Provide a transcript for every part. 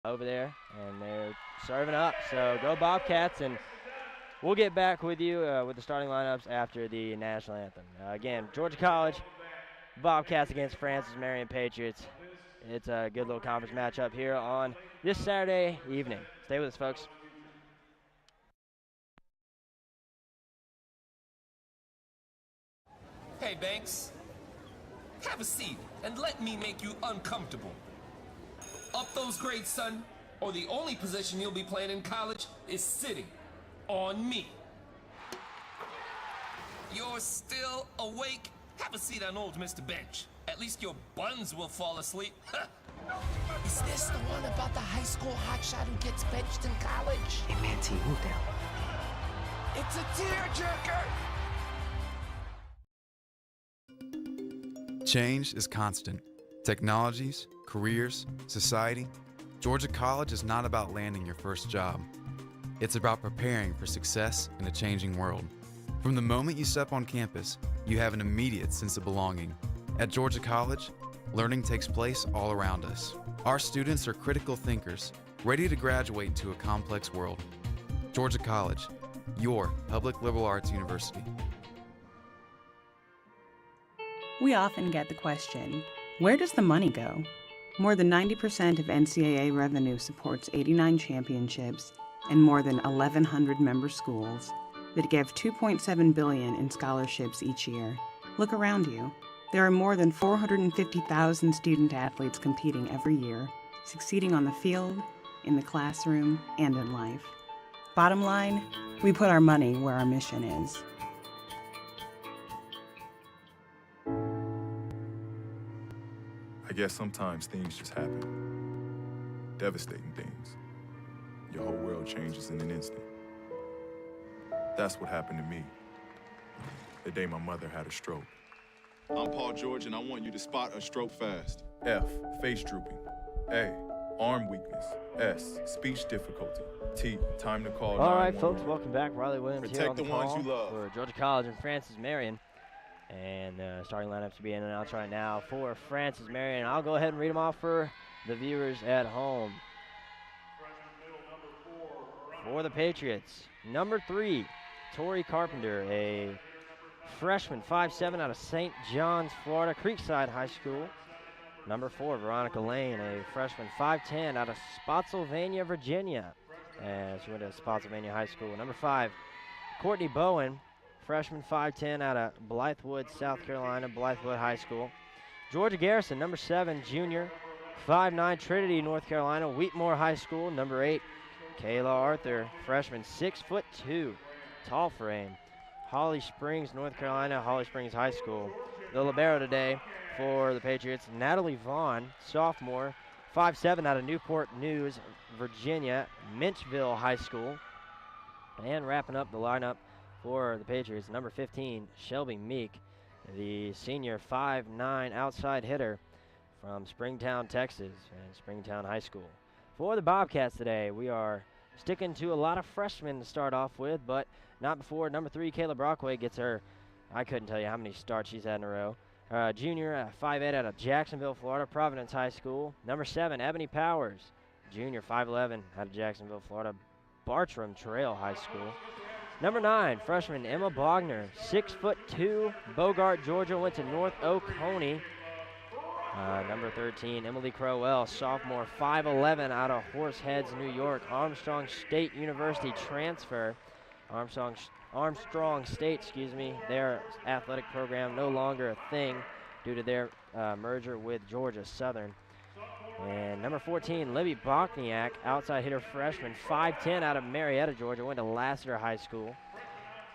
over there, and they're serving up. So go Bobcats, and we'll get back with you with the starting lineups after the national anthem. Again, Georgia College, Bobcats against Francis Marion Patriots. It's a good little conference matchup here on this Saturday evening. Stay with us, folks. Hey, Banks. Have a seat and let me make you uncomfortable. Up those grades, son, or the only position you'll be playing in college is sitting on me. You're still awake? Have a seat on old Mr. Bench. At least your buns will fall asleep. Is this the one about the high school hotshot who gets benched in college? Hey, man, T, move down. It's a tearjerker! Change is constant. Technologies, careers, society. Georgia College is not about landing your first job. It's about preparing for success in a changing world. From the moment you step on campus, you have an immediate sense of belonging. At Georgia College, learning takes place all around us. Our students are critical thinkers, ready to graduate into a complex world. Georgia College, your public liberal arts university. We often get the question, where does the money go? More than 90% of NCAA revenue supports 89 championships and more than 1,100 member schools that give $2.7 billion in scholarships each year. Look around you. There are more than 450,000 student athletes competing every year, succeeding on the field, in the classroom, and in life. Bottom line, we put our money where our mission is. I guess sometimes things just happen. Devastating things. Your whole world changes in an instant. That's what happened to me the day my mother had a stroke. I'm Paul George, and I want you to spot a stroke fast. F, face drooping. A, arm weakness. S, speech difficulty. T, time to call 911. All right, folks, welcome back. Riley Williams here on Protect the the ones call you love. for Georgia College and Francis Marion. And starting lineups to be in and out right now for Francis Marion. I'll go ahead and read them off for the viewers at home. For the Patriots, number 3, Tori Carpenter, a freshman, 5'7", out of St. John's, Florida, Creekside High School. Number 4, Veronica Lane, a freshman, 5'10", out of Spotsylvania, Virginia. She went to Spotsylvania High School. Number 5, Courtney Bowen, freshman, 5'10", out of Blythewood, South Carolina, Blythewood High School. Georgia Garrison, number 7, junior, 5'9", Trinity, North Carolina, Wheatmore High School. Number 8, Kayla Arthur, freshman, 6'2", tall frame, Holly Springs, North Carolina, Holly Springs High School. The libero today for the Patriots, Natalie Vaughn, sophomore, 5'7", out of Newport News, Virginia, Minchville High School. And wrapping up the lineup for the Patriots, number 15, Shelby Meek, the senior, 5'9", outside hitter from Springtown, Texas, and Springtown High School. For the Bobcats today, we are sticking to a lot of freshmen to start off with, but not before number 3, Kayla Brockway, gets her, I couldn't tell you how many starts she's had in a row. Junior, 5'8", out of Jacksonville, Florida, Providence High School. Number 7, Ebony Powers, junior, 5'11", out of Jacksonville, Florida, Bartram Trail High School. Number 9, freshman Emma Bogner, 6'2", Bogart, Georgia, went to North Oconee. Number 13, Emily Crowell, sophomore, 5'11", out of Horseheads, New York, Armstrong State University transfer. Armstrong State, their athletic program no longer a thing due to their merger with Georgia Southern. And number 14, Libby Bokniak, outside hitter freshman, 5'10", out of Marietta, Georgia, went to Lassiter High School.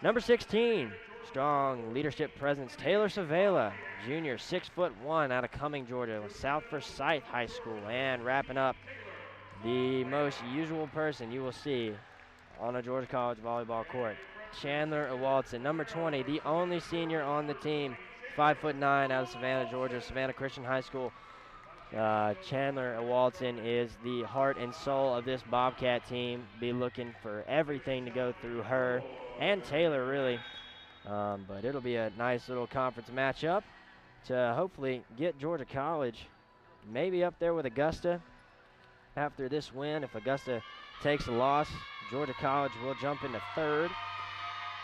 Number 16, strong leadership presence, Taylor Savela, junior, 6'1", out of Cumming, Georgia, South Forsyth High School. And wrapping up, the most usual person you will see on a Georgia College volleyball court, Chandler Walton, number 20, the only senior on the team, 5'9", out of Savannah, Georgia, Savannah Christian High School. Chandler Walton is the heart and soul of this Bobcat team. Be looking for everything to go through her and Taylor, really. But it'll be a nice little conference matchup to hopefully get Georgia College maybe up there with Augusta after this win. If Augusta takes a loss, Georgia College will jump into third.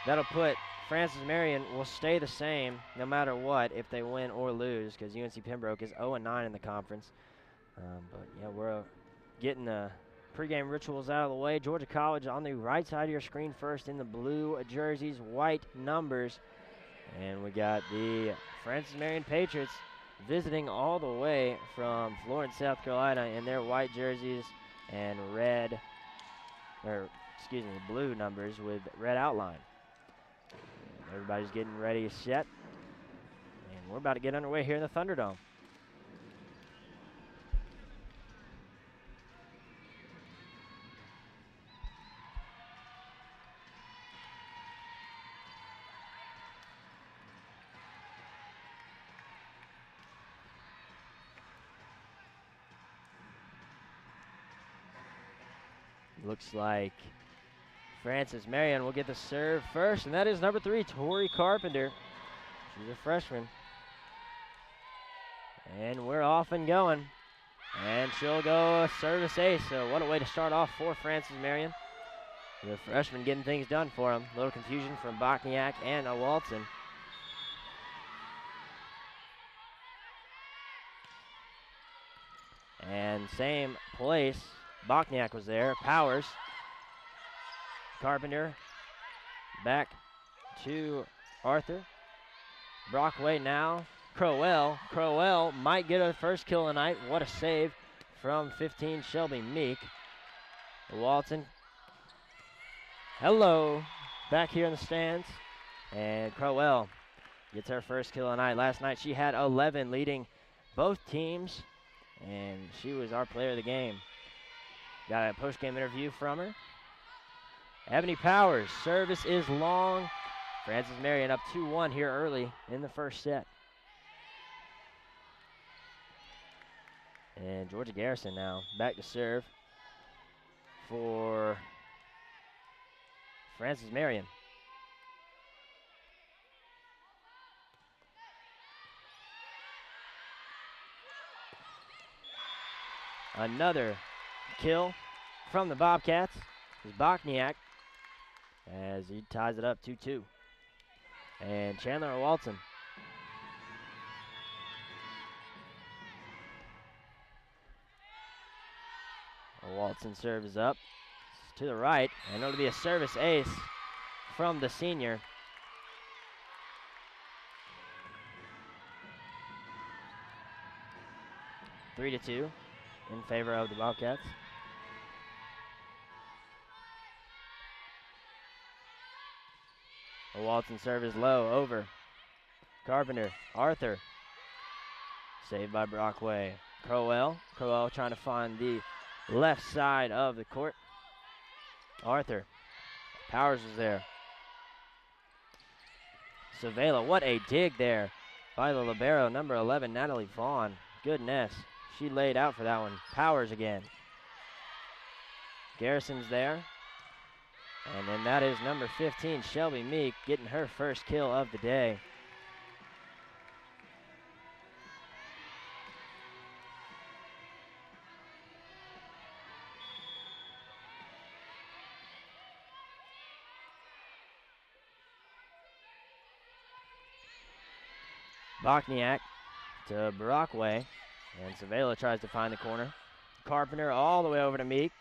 That'll put Francis Marion will stay the same no matter what if they win or lose, because UNC Pembroke is 0-9 in the conference. But yeah, we're getting the pregame rituals out of the way. Georgia College on the right side of your screen first in the blue jerseys, white numbers. And we got the Francis Marion Patriots visiting all the way from Florence, South Carolina in their white jerseys and blue numbers with red outline. And everybody's getting ready, set. And we're about to get underway here in the Thunderdome. Looks like Francis Marion will get the serve first, and that is number 3, Tori Carpenter. She's a freshman. And we're off and going. And she'll go service ace, so what a way to start off for Francis Marion. The freshman getting things done for him. A little confusion from Bokniak and Walton. And same place. Bokniak was there. Powers. Carpenter. Back to Arthur. Brockway now. Crowell. Crowell might get a first kill tonight. What a save from 15, Shelby Meek. Walton. Hello. Back here in the stands. And Crowell gets her first kill tonight. Last night she had 11, leading both teams. And she was our player of the game. Got a post-game interview from her. Ebony Powers, service is long. Francis Marion up 2-1 here early in the first set. And Georgia Garrison now back to serve for Francis Marion. Another kill from the Bobcats is Bokniak as he ties it up 2-2. And Chandler Walton. Walton serve is up to the right, and it'll be a service ace from the senior. Three to 2 in favor of the Bobcats. The Walton serve is low, over. Carpenter, Arthur. Saved by Brockway. Crowell trying to find the left side of the court. Arthur. Powers is there. Savela, what a dig there by the libero, number 11, Natalie Vaughn. Goodness, she laid out for that one. Powers again. Garrison's there. And then that is number 15, Shelby Meek, getting her first kill of the day. Bokniak to Brockway, and Savela tries to find the corner. Carpenter all the way over to Meek,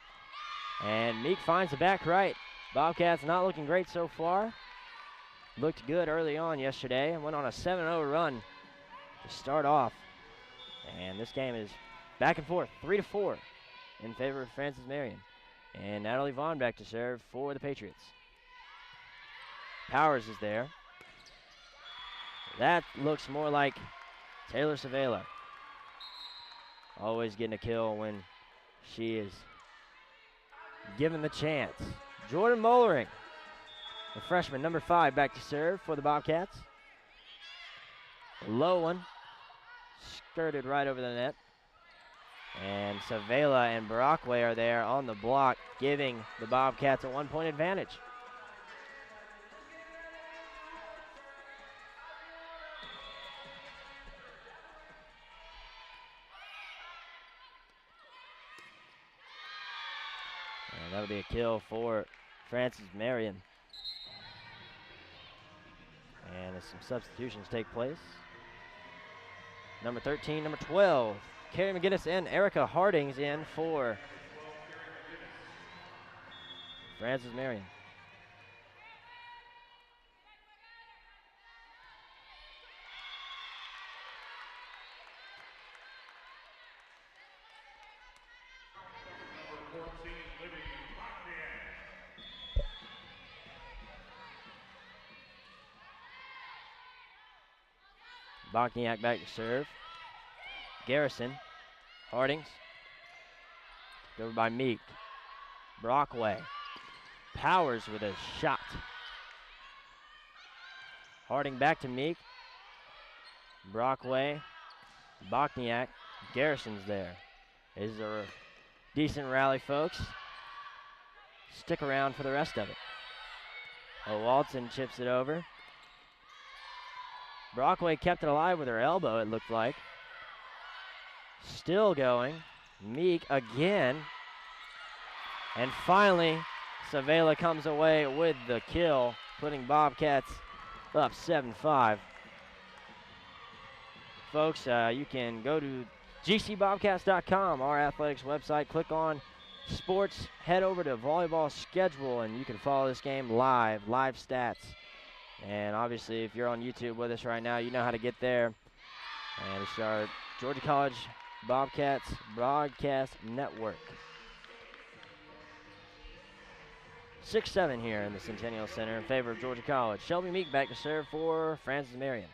and Meek finds the back right. Bobcats not looking great so far. Looked good early on yesterday and went on a 7-0 run to start off. And this game is back and forth, 3-4 in favor of Francis Marion. And Natalie Vaughn back to serve for the Patriots. Powers is there. That looks more like Taylor Savela. Always getting a kill when she is given the chance. Jordan Mollering, the freshman, number 5, back to serve for the Bobcats. Low one, skirted right over the net. And Savela and Brockway are there on the block, giving the Bobcats a 1-point advantage. And that'll be a kill for Francis Marion. And as some substitutions take place. Number 13, number 12, Carrie McGinnis and Erica Harding's in for Francis Marion. Bokniak back to serve. Garrison. Hardings. Over by Meek. Brockway. Powers with a shot. Harding back to Meek. Brockway. Bokniak. Garrison's there. This is a decent rally, folks. Stick around for the rest of it. Walton chips it over. Brockway kept it alive with her elbow, it looked like. Still going. Meek again. And finally, Savela comes away with the kill, putting Bobcats up 7-5. Folks, you can go to gcbobcats.com, our athletics website. Click on sports, head over to volleyball schedule, and you can follow this game live stats. And obviously, if you're on YouTube with us right now, you know how to get there. And it's our Georgia College Bobcats Broadcast Network. 6-7 here in the Centennial Center in favor of Georgia College. Shelby Meek back to serve for Francis Marion.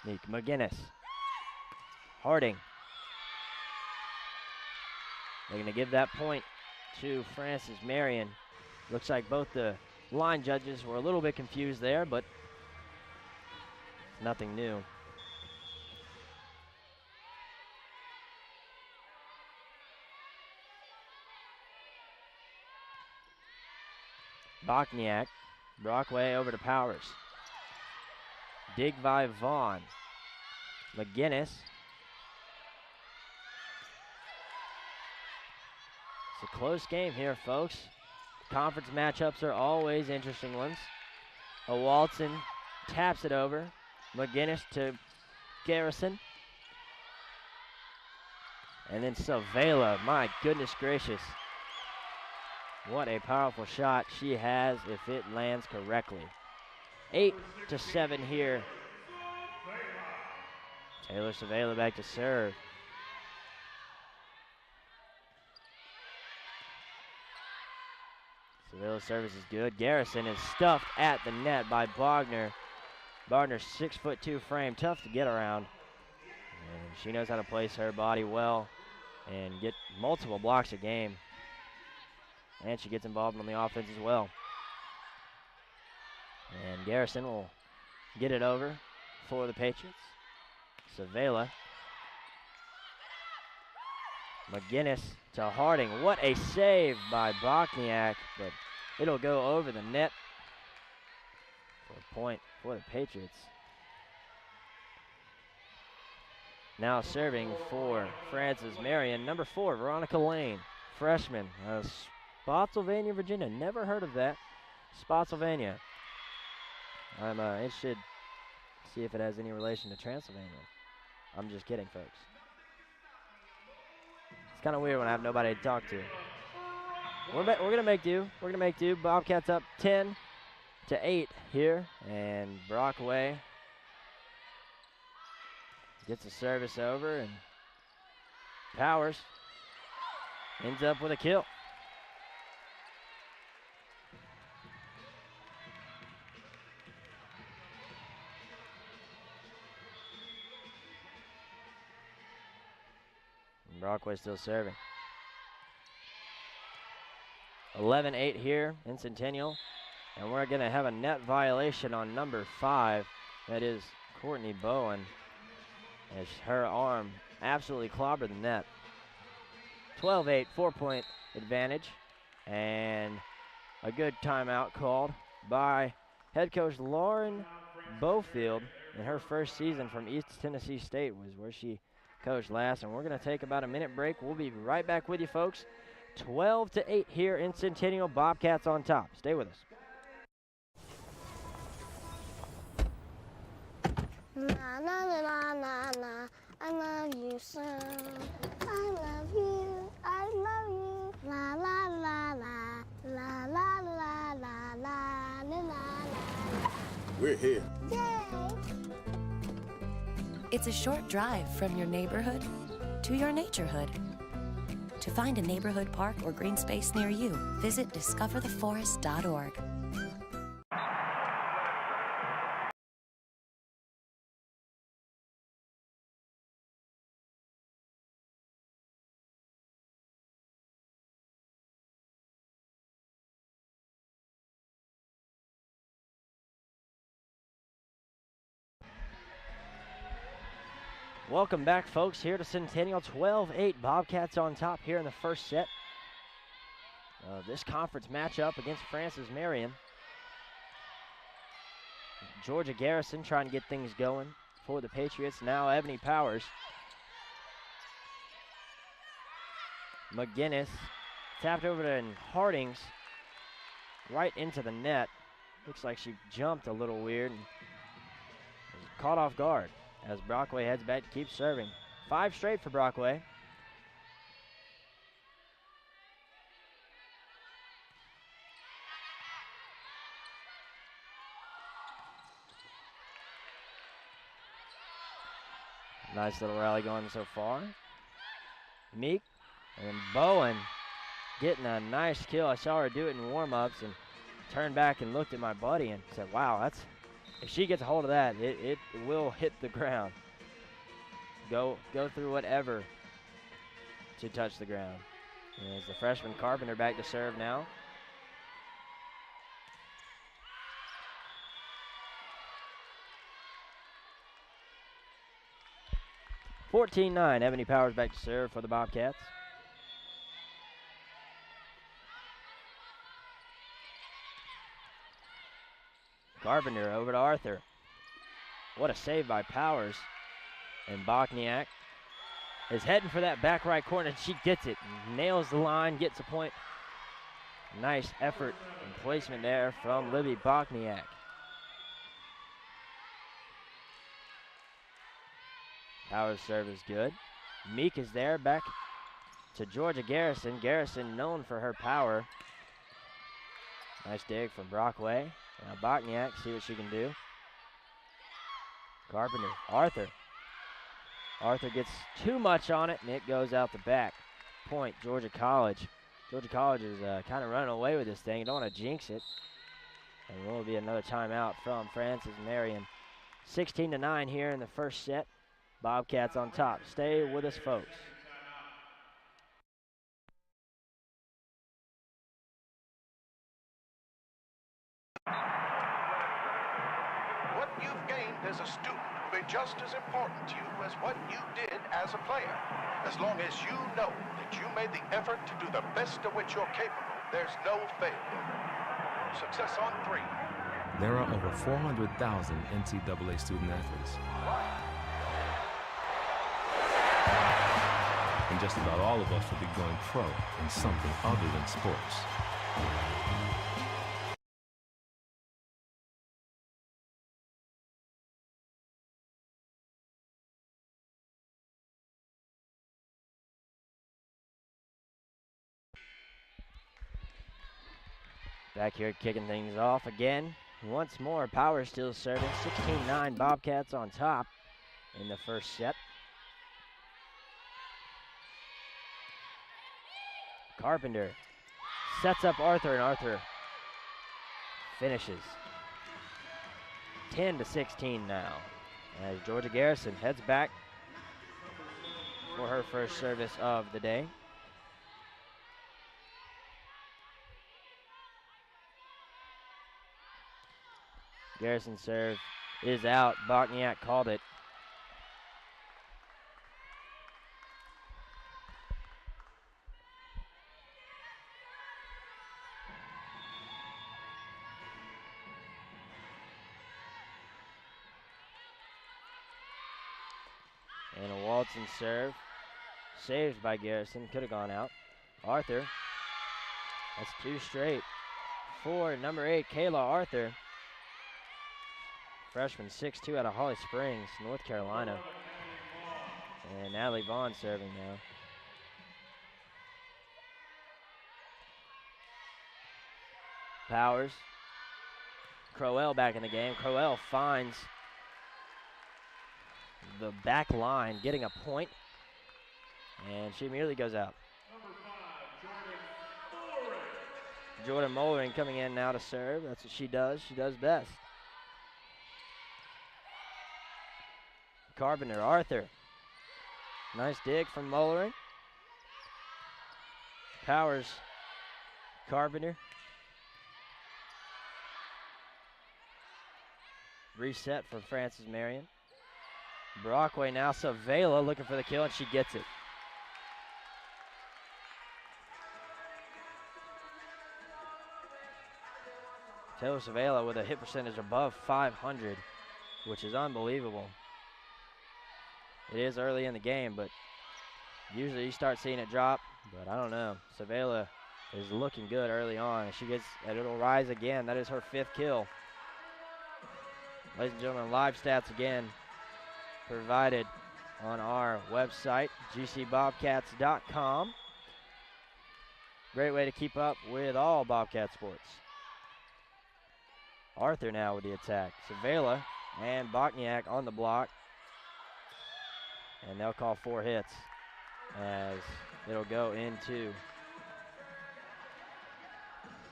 Meek McGinnis. Harding. They're going to give that point to Francis Marion. Looks like both the line judges were a little bit confused there, but nothing new. Bokniak. Brockway over to Powers. Dig by Vaughn. McGinnis. It's a close game here, folks. Conference matchups are always interesting ones. Walton taps it over. McGinnis to Garrison. And then Savela, my goodness gracious. What a powerful shot she has if it lands correctly. 8-7 here. Taylor Savela back to serve. Savela's service is good. Garrison is stuffed at the net by Bogner. Bogner's 6'2" frame, tough to get around. And she knows how to place her body well and get multiple blocks a game. And she gets involved on the offense as well. And Garrison will get it over for the Patriots. Savela. McGinnis to Harding. What a save by Bokniak, but it'll go over the net for a point for the Patriots. Now serving for Francis Marion, number 4, Veronica Lane, freshman, Spotsylvania, Virginia. Never heard of that. Spotsylvania. I'm interested to see if it has any relation to Transylvania. I'm just kidding, folks. It's kind of weird when I have nobody to talk to. We're gonna make do. We're gonna make do. Bobcats up 10-8 here, and Brockway gets the service over, and Powers ends up with a kill. Brockway still serving. 11-8 here in Centennial. And we're going to have a net violation on number 5. That is Courtney Bowen. As her arm absolutely clobbered the net. 12-8, 4-point advantage. And a good timeout called by head coach Lauren Bofield in her first season from East Tennessee State was where she coached last. And we're going to take about a minute break. We'll be right back with you, folks. 12-8 here in Centennial. Bobcats on top. Stay with us. Na na na na na na, I love you so. I love you, I love you. La la la la, la la la la la la la. We're here. Yay! It's a short drive from your neighborhood to your naturehood. To find a neighborhood park or green space near you, visit discovertheforest.org. Welcome back, folks, here to Centennial. 12-8, Bobcats on top here in the first set of this conference matchup against Francis Marion. Georgia Garrison trying to get things going for the Patriots. Now Ebony Powers. McGinnis tapped over to Hardings right into the net. Looks like she jumped a little weird and was caught off guard as Brockway heads back to keep serving. 5 straight for Brockway. Nice little rally going so far. Meek and then Bowen getting a nice kill. I saw her do it in warm-ups and turned back and looked at my buddy and said, wow, that's, if she gets a hold of that, it will hit the ground. Go through whatever to touch the ground. And as the freshman Carpenter back to serve now. (14-9), Ebony Powers back to serve for the Bobcats. Carpenter over to Arthur. What a save by Powers. And Bokniak is heading for that back right corner, and she gets it. Nails the line, gets a point. Nice effort and placement there from Libby Bokniak. Powers' serve is good. Meek is there, back to Georgia Garrison. Garrison known for her power. Nice dig from Brockway. Now Bokniak, see what she can do. Carpenter, Arthur. Arthur gets too much on it, and it goes out the back. Point, Georgia College. Georgia College is kind of running away with this thing. You don't want to jinx it. And there will be another timeout from Francis Marion. 16-9 here in the first set. Bobcats on top. Stay with us, folks. What you've gained as a student will be just as important to you as what you did as a player. As long as you know that you made the effort to do the best of which you're capable, there's no failure. Success on 3. There are over 400,000 NCAA student athletes. And just about all of us will be going pro in something other than sports. Back here kicking things off again. Once more, Powers still serving. 16-9, Bobcats on top in the first set. Carpenter sets up Arthur, and Arthur finishes. 10-16 now, as Georgia Garrison heads back for her first service of the day. Garrison's serve is out. Bokniak called it. And a Walton serve. Saved by Garrison. Could have gone out. Arthur. That's 2 straight. For number 8, Kayla Arthur. Freshman 6'2" out of Holly Springs, North Carolina. And Natalie Vaughn serving now. Powers. Crowell back in the game. Crowell finds the back line, getting a point. And she immediately goes out. Jordan Mollering coming in now to serve. That's what she does. She does best. Carpenter, Arthur. Nice dig from Mollering. Powers, Carpenter. Reset for Francis Marion. Brockway now, Savela looking for the kill, and she gets it. Taylor Savela with a hit percentage above 500, which is unbelievable. It is early in the game, but usually you start seeing it drop, but I don't know. Savela is looking good early on. She gets, and it'll rise again. That is her 5th kill. Ladies and gentlemen, live stats again provided on our website, gcbobcats.com. Great way to keep up with all Bobcat sports. Arthur now with the attack. Savela and Bokniak on the block. And they'll call 4 hits as it'll go into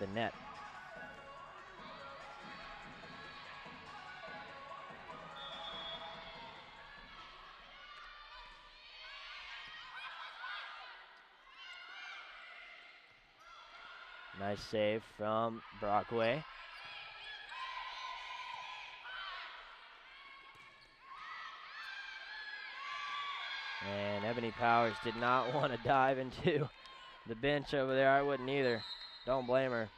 the net. Nice save from Brockway. And Ebony Powers did not want to dive into the bench over there. I wouldn't either. Don't blame her.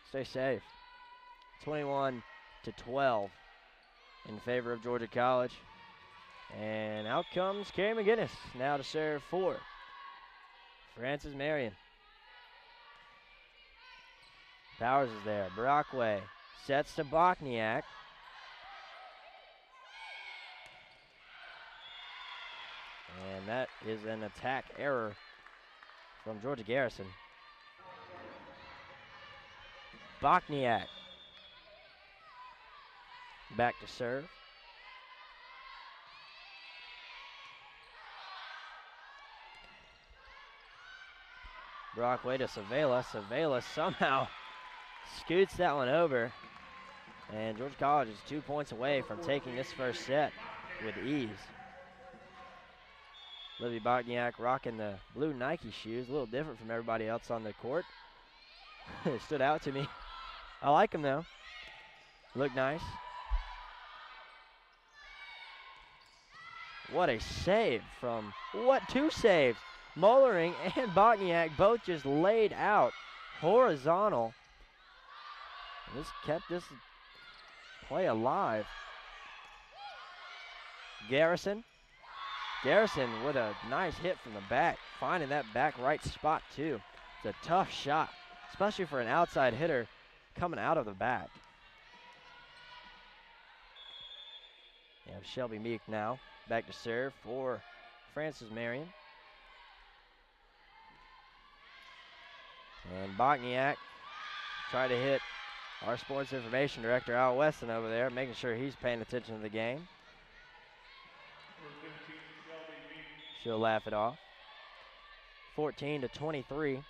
Stay safe. 21-12 in favor of Georgia College. And out comes Carrie McGinnis now to serve for Francis Marion. Powers is there. Brockway sets to Bokniak. And that is an attack error from Georgia Garrison. Bokniak back to serve. Brockway to Savela. Savela somehow scoots that one over. And Georgia College is 2 points away from taking this first set with ease. Libby Bokniak rocking the blue Nike shoes, a little different from everybody else on the court. It stood out to me. I like them though. Look nice. What a save from, what 2 saves. Mollering and Bokniak both just laid out horizontal. This kept this play alive. Garrison with a nice hit from the back, finding that back right spot too. It's a tough shot, especially for an outside hitter coming out of the back. You have Shelby Meek now back to serve for Francis Marion. And Bokniak tried to hit our sports information director, Al Weston, over there, making sure he's paying attention to the game. She'll laugh it off. 14-23.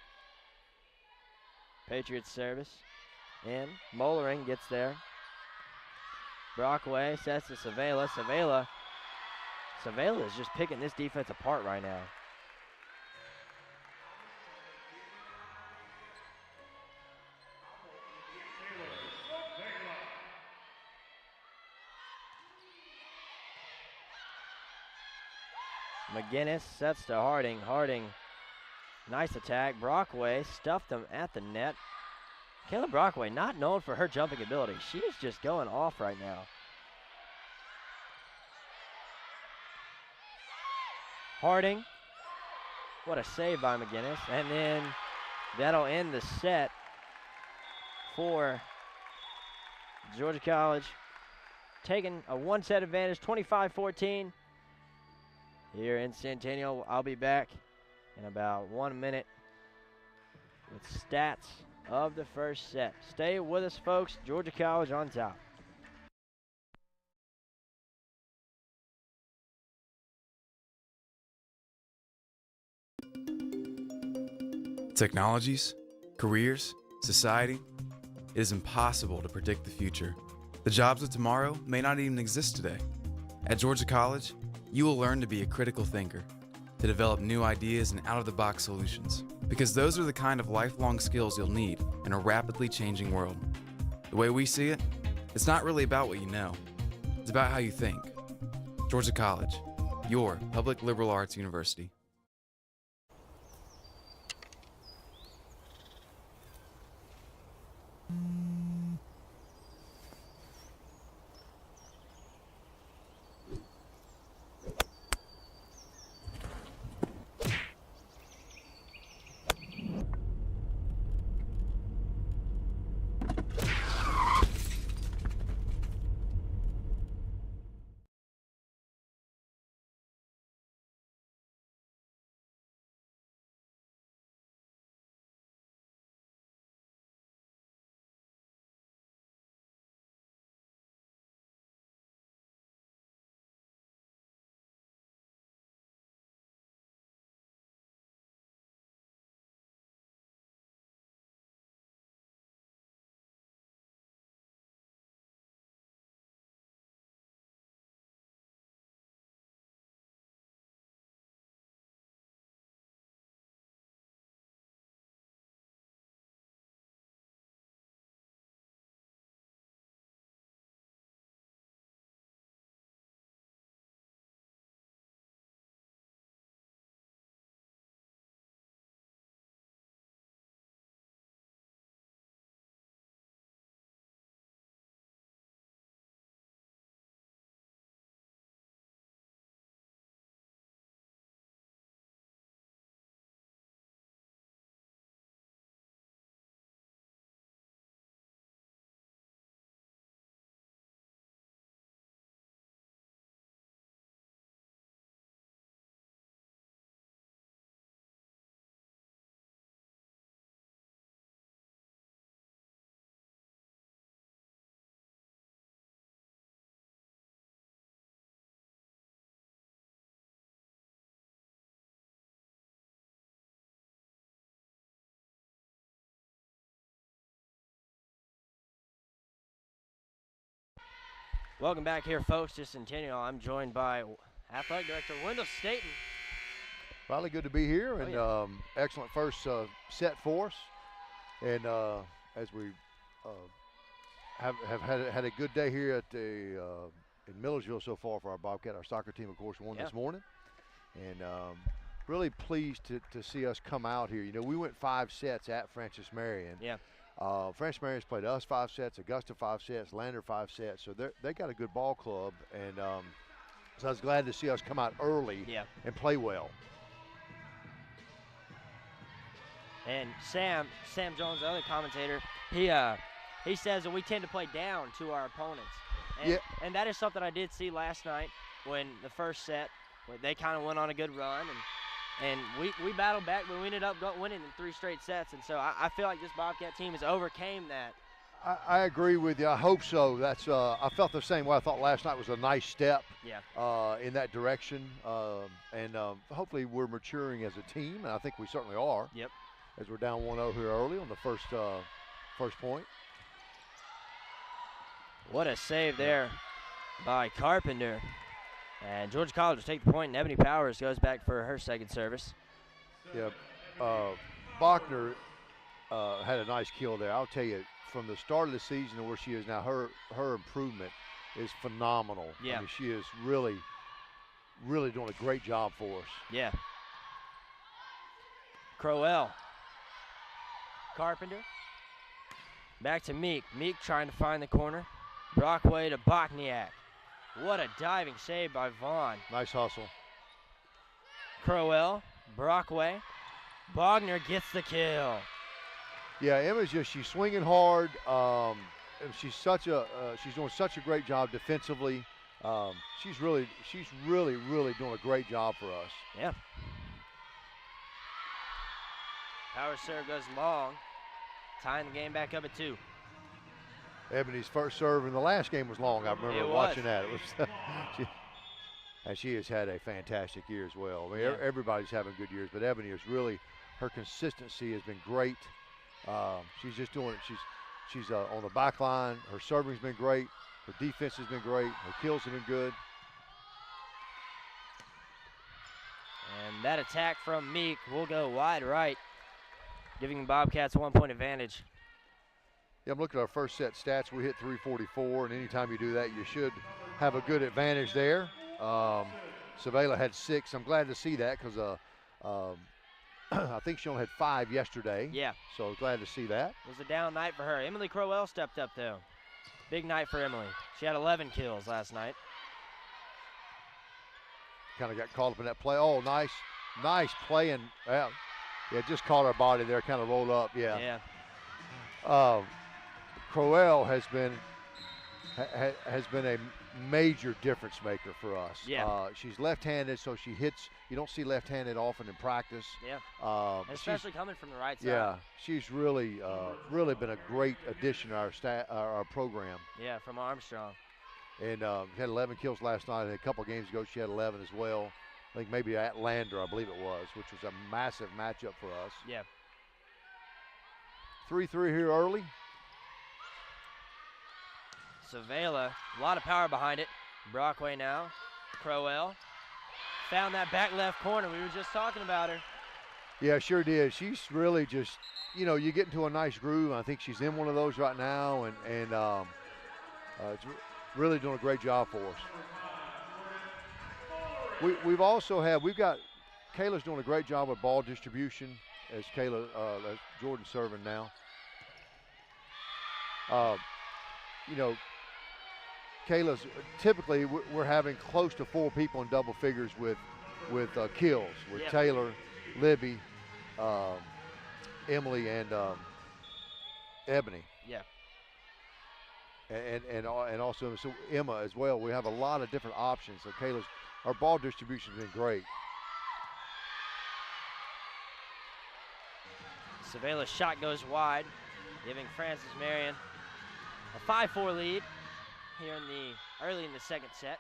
Patriots service in. Mollering gets there. Brockway sets to Savela. Savela is just picking this defense apart right now. McGinnis sets to Harding. Harding, nice attack. Brockway stuffed him at the net. Kayla Brockway, not known for her jumping ability. She is just going off right now. Harding. What a save by McGinnis. And then that'll end the set for Georgia College. Taking a one-set advantage, 25-14. Here in Centennial, I'll be back in about 1 minute with stats of the first set. Stay with us, folks. Georgia College on top. Technologies, careers, society. It is impossible to predict the future. The jobs of tomorrow may not even exist today. At Georgia College, you will learn to be a critical thinker, to develop new ideas and out-of-the-box solutions, because those are the kind of lifelong skills you'll need in a rapidly changing world. The way we see it, it's not really about what you know. It's about how you think. Georgia College, your public liberal arts university. Welcome back here, folks, to Centennial. I'm joined by Athletic Director Wendell Staten. Probably good to be here, and excellent first set for us. And as we have had a good day here at the in Millersville so far for our Bobcat. Our soccer team, of course, won this morning, and really pleased to see us come out here. You know, we went 5 sets at Francis Marion. Yeah. Francis Marion's played us 5 sets, Augusta 5 sets, Lander 5 sets. So they got a good ball club, and so I was glad to see us come out early and play well. And Sam Jones, the other commentator, he says that we tend to play down to our opponents. And, and that is something I did see last night when the first set, they kind of went on a good run, and we battled back, but we ended up winning in 3 straight sets. And so I feel like this Bobcat team has overcame that. I agree with you. I hope so. That's I felt the same way. I thought last night was a nice step in that direction. And hopefully we're maturing as a team, and I think we certainly are. Yep. As we're down 1-0 here early on the first point. What a save there by Carpenter. And Georgia College will take the point, and Ebony Powers goes back for her second service. Yeah, Bachner had a nice kill there. I'll tell you, from the start of the season to where she is now, her improvement is phenomenal. Yeah. I mean, she is really doing a great job for us. Yeah. Crowell. Carpenter. Back to Meek. Meek trying to find the corner. Brockway to Bachniak. What a diving save by Vaughn. Nice hustle. Crowell, Brockway. Bogner gets the kill. Yeah, Emma's she's swinging hard. And she's doing such a great job defensively. She's really doing a great job for us. Yeah. Power serve goes long, tying the game back up at 2. Ebony's first serve in the last game was long. I remember watching that. It was and she has had a fantastic year as well. I mean, everybody's having good years, but Ebony is really, her consistency has been great. She's just doing it. She's on the back line. Her serving's been great. Her defense has been great. Her kills have been good. And that attack from Meek will go wide right, giving the Bobcats 1-point advantage. Yeah, I'm looking at our first set stats. We hit 344, and anytime you do that, you should have a good advantage there. Savela had 6. I'm glad to see that because I think she only had 5 yesterday. Yeah. So glad to see that. It was a down night for her. Emily Crowell stepped up, though. Big night for Emily. She had 11 kills last night. Kind of got caught up in that play. Oh, nice play. And, just caught her body there, kind of rolled up. Yeah. Crowell has been a major difference maker for us. Yeah. She's left-handed, so she hits. You don't see left-handed often in practice. Yeah. Especially coming from the right side. Yeah, she's really been a great addition to our program. Yeah, from Armstrong. And she had 11 kills last night, and a couple games ago she had 11 as well. I think maybe at Lander, I believe it was, which was a massive matchup for us. Yeah. 3-3 here early. Savela, a lot of power behind it. Brockway now. Crowell found that back left corner. We were just talking about her. Yeah, sure did. She's really just, you get into a nice groove. I think she's in one of those right now, and it's really doing a great job for us. We've got Kayla's doing a great job with ball distribution as Jordan serving now. Kayla's typically we're having close to 4 people in double figures with kills with Taylor, Libby, Emily, and Ebony. Yeah. And also so Emma as well. We have a lot of different options. So our ball distribution has been great. Savela's shot goes wide, giving Frances Marion a 5-4 lead here early in the second set.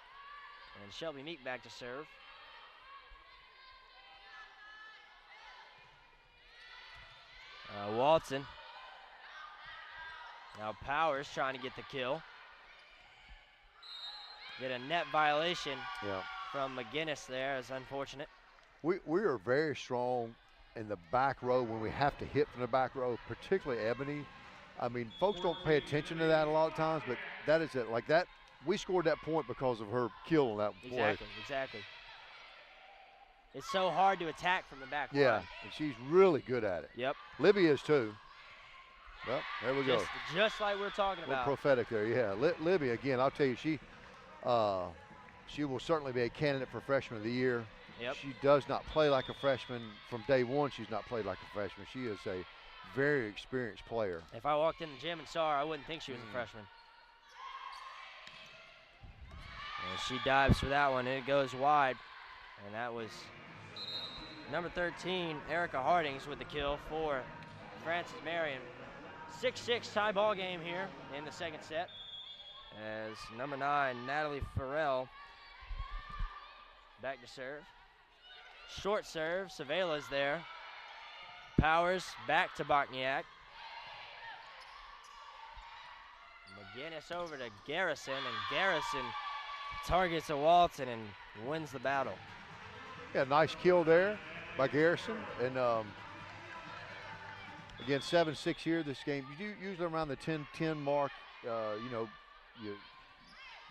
And Shelby Meek back to serve. Walton. Now Powers trying to get the kill. Get a net violation from McGinnis there. It's unfortunate. We are very strong in the back row when we have to hit from the back row, particularly Ebony. I mean, folks don't pay attention to that a lot of times, but that is it. Like that, we scored that point because of her kill on that play. Exactly. It's so hard to attack from the back line. Yeah, and she's really good at it. Yep. Libby is too. Well, there we go. Just like we're talking about. Prophetic there, yeah. Libby, again, I'll tell you, she will certainly be a candidate for Freshman of the Year. Yep. She does not play like a freshman. From day one, she's not played like a freshman. She is a very experienced player. If I walked in the gym and saw her, I wouldn't think she was a freshman. And she dives for that one, and it goes wide. And that was number 13, Erica Hardings, with the kill for Frances Marion. 6-6 tie ball game here in the second set, as number 9, Natalie Farrell, back to serve. Short serve, Savela's there. Powers back to Bokniak. McGinnis over to Garrison, and Garrison targets a Walton and wins the battle. Yeah, nice kill there by Garrison. And again, 7-6 here this game. You do usually around the 10-10 mark.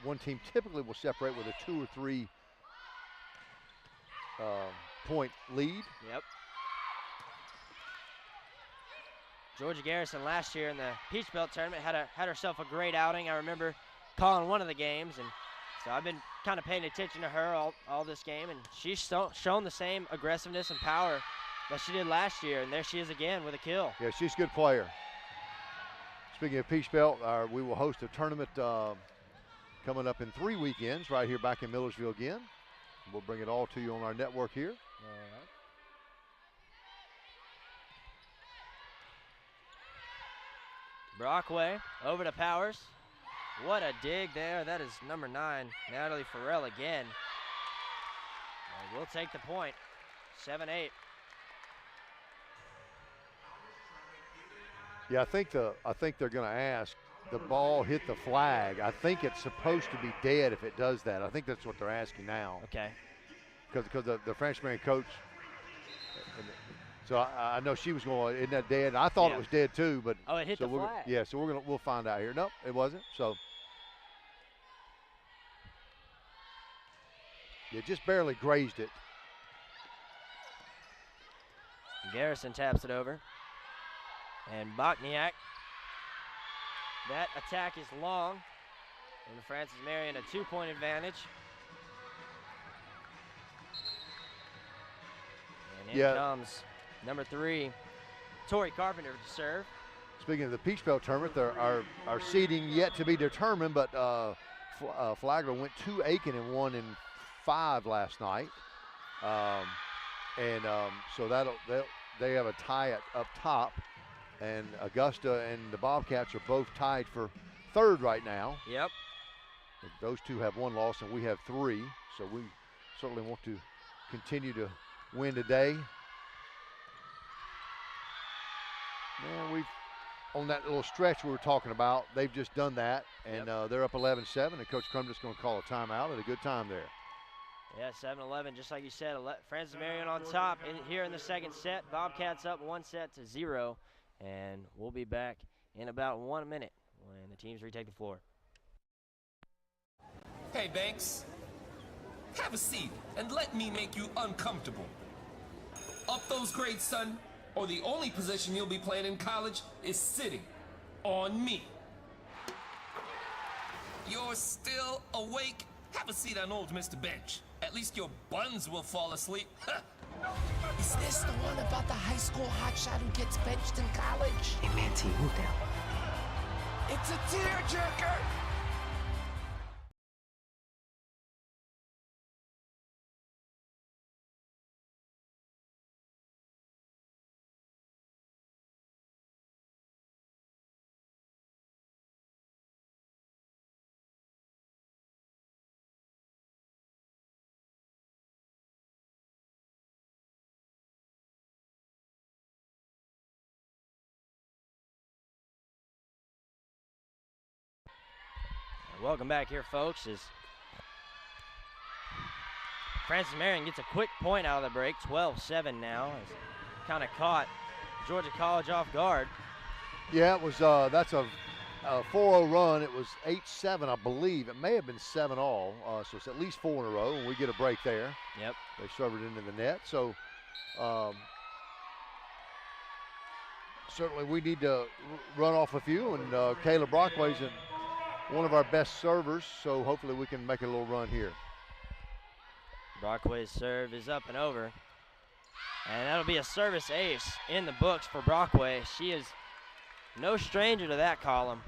One team typically will separate with a 2 or 3 point lead. Yep. Georgia Garrison last year in the Peach Belt tournament had herself a great outing. I remember calling one of the games and So I've been kind of paying attention to her all this game, and she's shown the same aggressiveness and power that she did last year, and there she is again with a kill. Yeah, she's a good player. Speaking of Peach Belt, we will host a tournament coming up in 3 weekends right here back in Millersville again. We'll bring it all to you on our network here. All right. Brockway over to Powers. What a dig there. That is number 9, Natalie Farrell again. And we'll take the point. 7-8. Yeah, I think they're going to ask. The ball hit the flag. I think it's supposed to be dead if it does that. I think that's what they're asking now. Okay. Because the French Marion coach. So I know she was going, isn't that dead? And I thought it was dead too, but oh, it hit the flag. Yeah, so we'll find out here. Nope, it wasn't. So it just barely grazed it. Garrison taps it over. And Bokniak. That attack is long. And Francis Marion a 2-point advantage. And in comes number 3, Tori Carpenter to serve. Speaking of the Peach Belt tournament, there are seeding yet to be determined, but Flagler went 2 Aiken and 1 in 5 last night. So they have a tie up top. And Augusta and the Bobcats are both tied for 3rd right now. Yep. Those two have 1 loss and we have 3. So we certainly want to continue to win today. Man, on that little stretch we were talking about, they've just done that. And they're up 11-7, and Coach Crumdick's going to call a timeout at a good time there. Yeah, 7-11, just like you said. Francis Marion on top here in the second set. Bobcats up 1-0. And we'll be back in about 1 minute when the teams retake the floor. Hey, Banks. Have a seat and let me make you uncomfortable. Up those grades, son, or the only position you'll be playing in college is sitting on me. You're still awake? Have a seat on old Mr. Bench. At least your buns will fall asleep. Is this the one about the high school hotshot who gets benched in college? Hey, man, T, move down. It's a tearjerker! Welcome back here, folks, as Francis Marion gets a quick point out of the break. 12-7 now. Has kind of caught Georgia College off guard. Yeah, it was. That's a 4-0 run. It was 8-7, I believe. It may have been 7-all. So it's at least 4 in a row, and we get a break there. Yep. They served it into the net. So certainly we need to run off a few, and Kayla Brockway's one of our best servers, so hopefully we can make a little run here. Brockway's serve is up and over. And that'll be a service ace in the books for Brockway. She is no stranger to that column.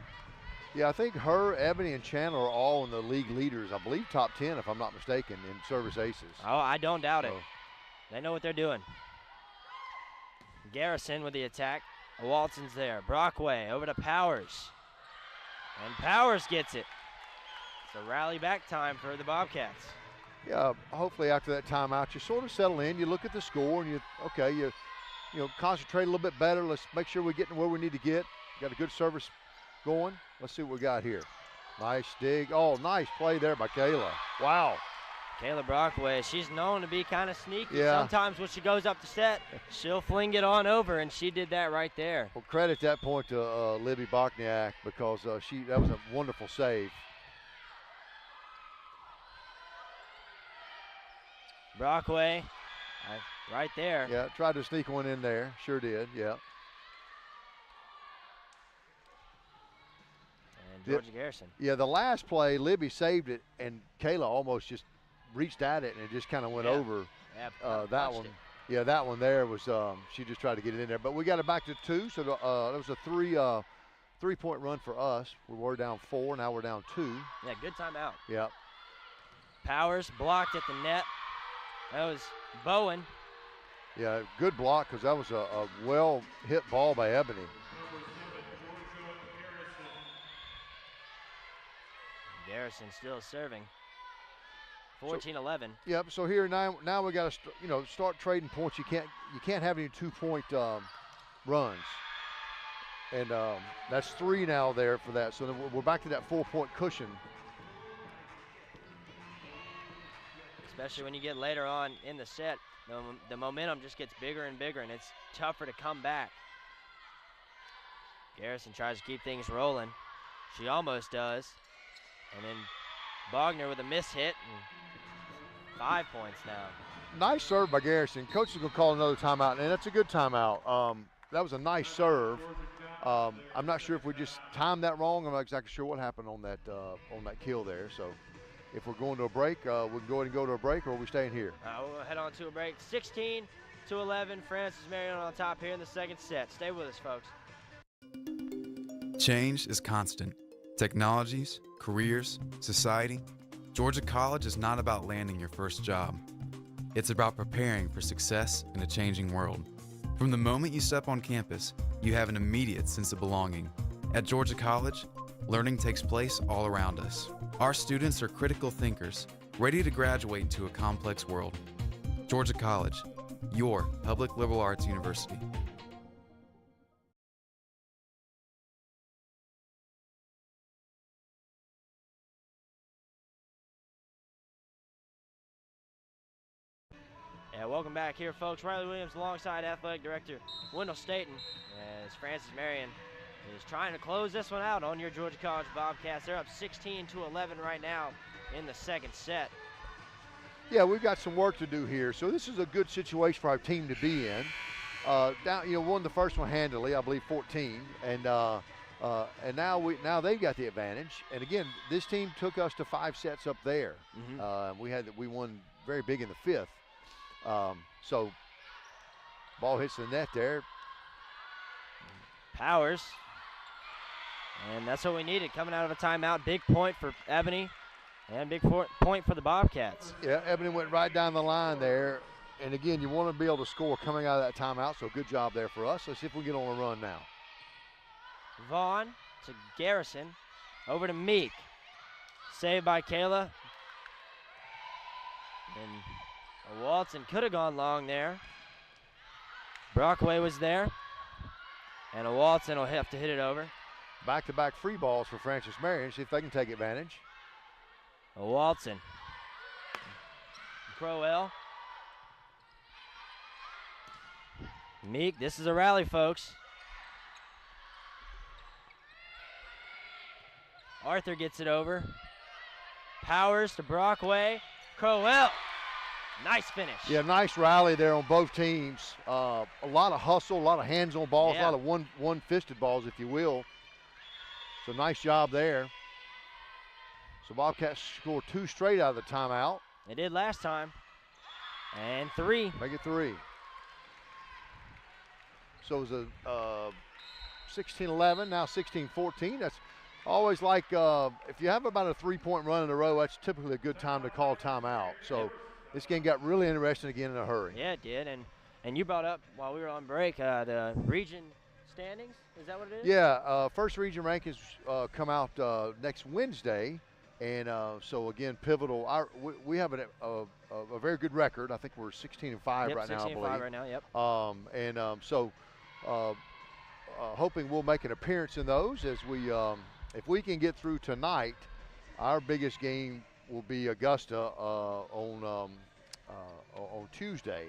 Yeah, I think her, Ebony, and Chandler are all in the league leaders. I believe top 10, if I'm not mistaken, in service aces. Oh, I don't doubt it. They know what they're doing. Garrison with the attack. Walton's there. Brockway over to Powers. And Powers gets it. It's a rally back time for the Bobcats. Yeah, hopefully after that timeout, you sort of settle in. You look at the score, and you concentrate a little bit better. Let's make sure we're getting where we need to get. Got a good service going. Let's see what we got here. Nice dig. Oh, nice play there by Kayla. Wow. Kayla Brockway, she's known to be kind of sneaky. Yeah. Sometimes when she goes up to set, she'll fling it on over, and she did that right there. Well, credit that point to Libby Bokniak, because that was a wonderful save. Brockway, right there. Yeah, tried to sneak one in there. Sure did, yeah. And Georgia Garrison. Yeah, the last play, Libby saved it, and Kayla almost just reached at it, and it just kind of went over. Yeah, that one. Yeah, that one there was, she just tried to get it in there. But we got it back to 2, so that was a three-point run for us. We were down 4, now we're down 2. Yeah, good timeout. Yep. Powers blocked at the net. That was Bowen. Yeah, good block because that was a well-hit ball by Ebony. Garrison still serving. 14-11. Yep. So here now we got to start trading points. You can't have any 2-point runs, and that's 3 now there for that. So then we're back to that 4-point cushion. Especially when you get later on in the set, the momentum just gets bigger and bigger, and it's tougher to come back. Garrison tries to keep things rolling. She almost does. And then Bogner with a miss hit, and 5 points now. Nice serve by Garrison. Coach is going to call another timeout, and that's a good timeout. That was a nice serve. I'm not sure if we just timed that wrong. I'm not exactly sure what happened on that kill there. So if we're going to a break, we can go ahead and go to a break, or are we staying here? We'll head on to a break. 16-11, Francis Marion on top here in the second set. Stay with us, folks. Change is constant. Technologies, careers, society. Georgia College is not about landing your first job. It's about preparing for success in a changing world. From the moment you step on campus, you have an immediate sense of belonging. At Georgia College, learning takes place all around us. Our students are critical thinkers, ready to graduate into a complex world. Georgia College, your public liberal arts university. Yeah, welcome back here, folks. Riley Williams alongside Athletic Director Wendell Staten as Francis Marion is trying to close this one out on your Georgia College Bobcats. They're up 16-11 right now in the second set. Yeah, we've got some work to do here. So this is a good situation for our team to be in. Won the first one handily, I believe 14, and now they've got the advantage. And again, this team took us to 5 sets up there. We won very big in the 5th. So ball hits the net there. Powers. And that's what we needed coming out of a timeout. Big point for Ebony and big point for the Bobcats. Yeah, Ebony went right down the line there. And again, you want to be able to score coming out of that timeout, so good job there for us. Let's see if we can get on a run now. Vaughn to Garrison. Over to Meek. Saved by Kayla. And Walton could have gone long there. Brockway was there. And Walton will have to hit it over. Back-to-back free balls for Francis Marion. See if they can take advantage. Walton. Crowell. Meek, this is a rally, folks. Arthur gets it over. Powers to Brockway. Crowell. Nice finish. Yeah, nice rally there on both teams. A lot of hustle, a lot of hands-on balls, a lot of one-fisted balls, if you will. So nice job there. So Bobcats scored 2 straight out of the timeout. They did last time. And 3. Make it 3. So it was a 16-11, now 16-14. That's always like if you have about a 3-point run in a row, that's typically a good time to call timeout. So this game got really interesting again in a hurry. Yeah, it did. And you brought up while we were on break the region standings. Is that what it is? Yeah, first region rankings come out next Wednesday. And so again, pivotal. We have a very good record. I think we're 16-5 right now, I believe. 16-5 right now, yep. So hoping we'll make an appearance in those as we, if we can get through tonight, our biggest game will be Augusta on Tuesday.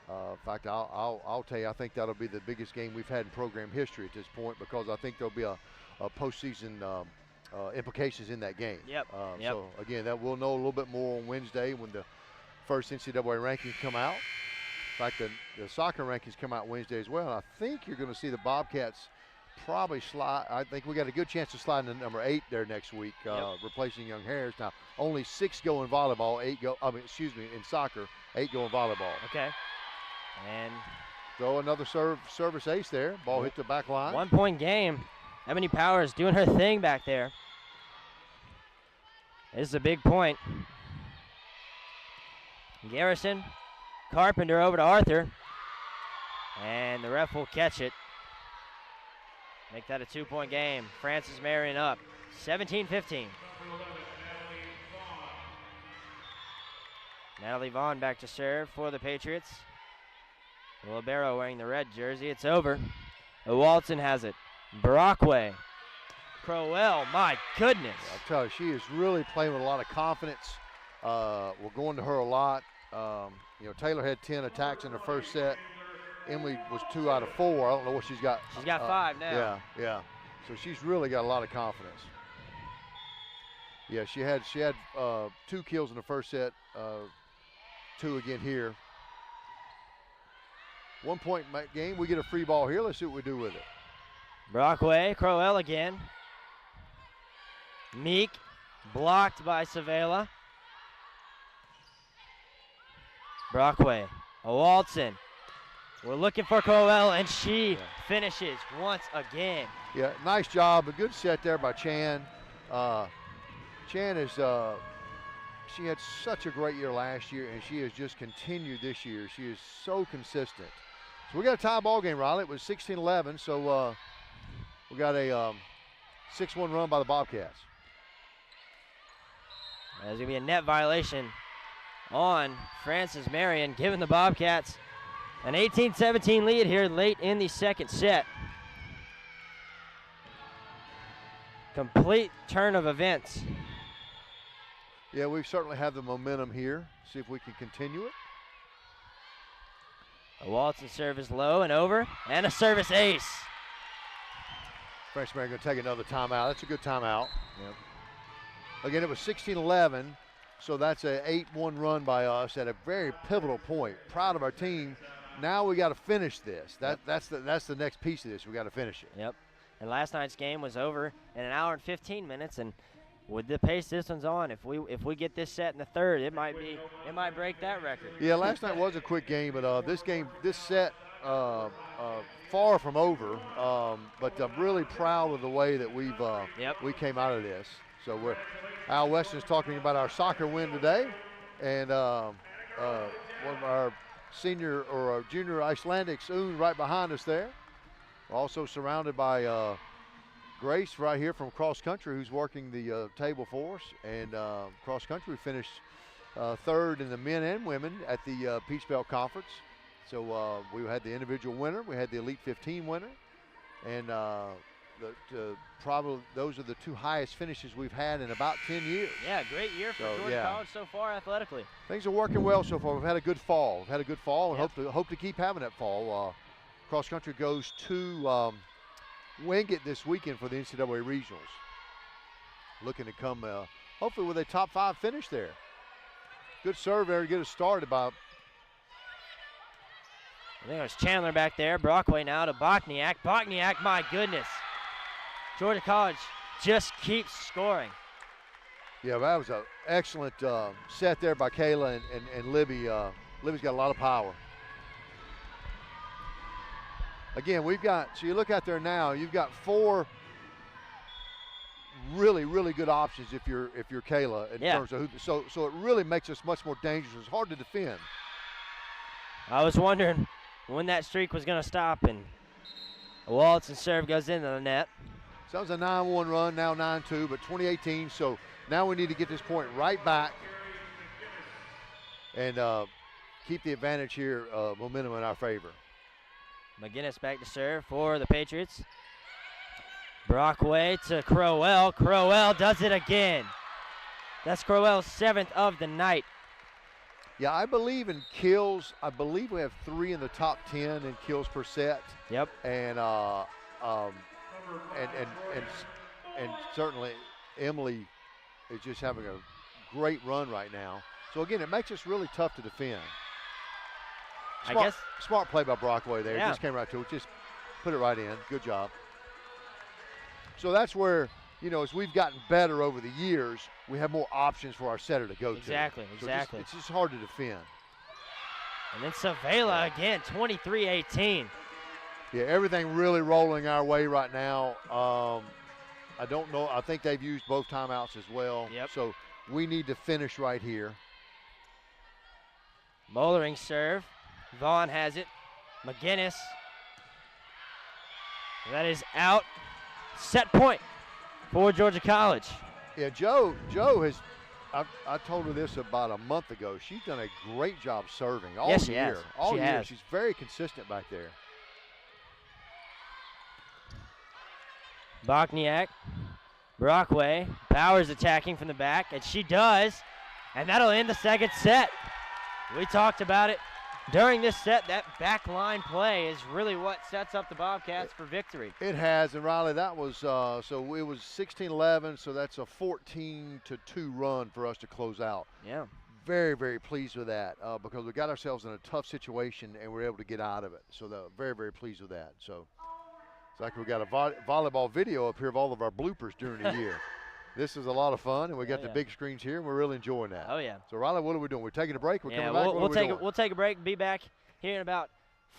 In fact, I'll tell you, I think that'll be the biggest game we've had in program history at this point, because I think there'll be a postseason implications in that game. Yep. So again, that we'll know a little bit more on Wednesday when the first NCAA rankings come out. In fact, the soccer rankings come out Wednesday as well. And I think you're going to see the Bobcats probably slide. I think we got a good chance to slide into number 8 there next week, replacing Young Harris. Now, only 6 go in volleyball, 8 go. In soccer, 8 go in volleyball. Okay. And throw another service ace there. Ball hit the back line. 1 point game. Ebony Powers doing her thing back there. This is a big point. Garrison, Carpenter over to Arthur. And the ref will catch it. Make that a 2-point game. Francis Marion up, 17-15. Natalie Vaughn back to serve for the Patriots. Libero wearing the red jersey. It's over. Walton has it. Brockway. Crowell, my goodness. I'll tell you, she is really playing with a lot of confidence. We're going to her a lot. Taylor had 10 attacks in the first set. Emily was 2 out of 4. I don't know what she's got. She's got 5 now. Yeah. So she's really got a lot of confidence. Yeah, she had 2 kills in the first set, 2 again here. 1 point game. We get a free ball here. Let's see what we do with it. Brockway, Crowell again. Meek, blocked by Savela. Brockway, Walton. We're looking for Crowell, and she finishes once again. Yeah, nice job. A good set there by Chan. Chan is, she had such a great year last year, and she has just continued this year. She is so consistent. So we got a tie ball game, Riley. It was 16-11, so we got a 6-1 run by the Bobcats. There's going to be a net violation on Francis Marion, giving the Bobcats an 18-17 lead here late in the second set. Complete turn of events. Yeah, we certainly have the momentum here. See if we can continue it. A Walton service low and over, and a service ace. Francis Marion going to take another timeout. That's a good timeout. Yep. Again, it was 16-11, so that's an 8-1 run by us at a very pivotal point. Proud of our team. Now we got to finish this. That's the next piece of this. We got to finish it. Yep. And last night's game was over in an hour and 15 minutes, and with the pace this one's on, if we get this set in the third, it might break that record. Yeah, last night was a quick game, but this set far from over. But I'm really proud of the way that we came out of this. So Al Weston's talking about our soccer win today, and one of our senior or our junior Icelandics, Un, right behind us there. We're also surrounded by Grace right here from cross country, who's working the table for us. And cross country finished third in the men and women at the Peach Belt Conference. So we had the individual winner, we had the Elite 15 winner, and probably those are the 2 highest finishes we've had in about 10 years. Yeah, great year for Georgia College so far athletically. Things are working well so far. We've had a good fall. And hope to keep having that fall. Cross country goes to Wingate this weekend for the NCAA regionals. Looking to come hopefully with a top 5 finish there. Good serve there to get us started by. I think it was Chandler back there. Brockway now to Bokniak. Bokniak, my goodness. Georgia College just keeps scoring. Yeah, that was an excellent set there by Kayla and Libby. Libby's got a lot of power. Again, so you look out there now, you've got 4 really, really good options if you're Kayla in terms of so it really makes us much more dangerous. It's hard to defend. I was wondering when that streak was going to stop, and a Walton serve goes into the net. So that was a 9-1 run, now 9-2, but 2018. So now we need to get this point right back and keep the advantage here, momentum in our favor. McGinnis back to serve for the Patriots. Brockway to Crowell. Crowell does it again. That's Crowell's 7th of the night. Yeah, I believe in kills. I believe we have 3 in the top 10 in kills per set. Yep. And certainly Emily is just having a great run right now. So again, it makes us really tough to defend. Smart play by Brockway there. Yeah. Just came right to it. Just put it right in. Good job. So that's where, as we've gotten better over the years, we have more options for our setter to go to. Exactly. It's just hard to defend. And then Savela again, 23-18. Yeah, everything really rolling our way right now. I don't know. I think they've used both timeouts as well. Yep. So we need to finish right here. Mollering serve. Vaughn has it. McGinnis. That is out. Set point for Georgia College. Yeah, Joe has, I told her this about a month ago. She's done a great job serving all Yes, she year. has. All She year. has. She's very consistent back there. Bokniak, Brockway, Bowers attacking from the back, and she does, and that'll end the second set. We talked about it during this set. That back line play is really what sets up the Bobcats for victory. It has, and Riley, that was, so it was 16-11, so that's a 14-2 run for us to close out. Yeah. Very, very pleased with that because we got ourselves in a tough situation and we're able to get out of it. So very, very pleased with that. So it's like we got a volleyball video up here of all of our bloopers during the year. This is a lot of fun, and we got the big screens here, and we're really enjoying that. Oh, yeah. So, Riley, what are we doing? We're taking a break? We're coming back? We'll take a break. Be back here in about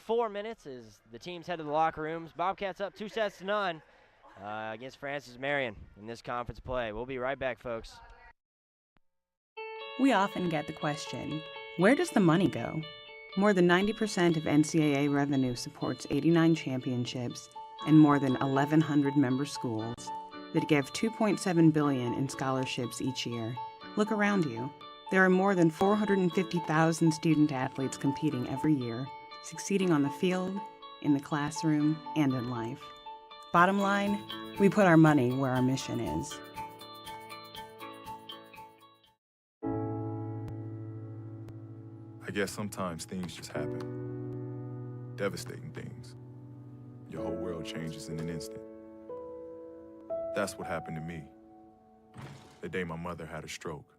4 minutes as the teams head to the locker rooms. Bobcats up 2-0 against Francis Marion in this conference play. We'll be right back, folks. We often get the question, where does the money go? More than 90% of NCAA revenue supports 89 championships and more than 1,100 member schools that give $2.7 billion in scholarships each year. Look around you. There are more than 450,000 student athletes competing every year, succeeding on the field, in the classroom, and in life. Bottom line, we put our money where our mission is. I guess sometimes things just happen. Devastating things. Your whole world changes in an instant. That's what happened to me the day my mother had a stroke.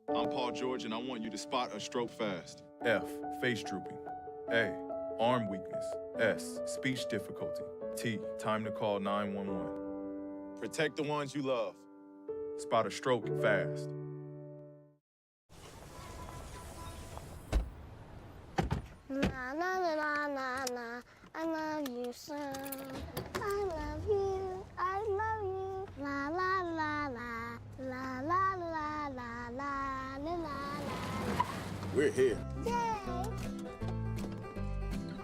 I'm Paul George, and I want you to spot a stroke fast. F, face drooping. A, arm weakness. S, speech difficulty. T, time to call 911. Protect the ones you love. Spot a stroke fast. Na na na na na, I love you so. I love you, I love you. La la la la, la la la la la la la. We're here. Yay!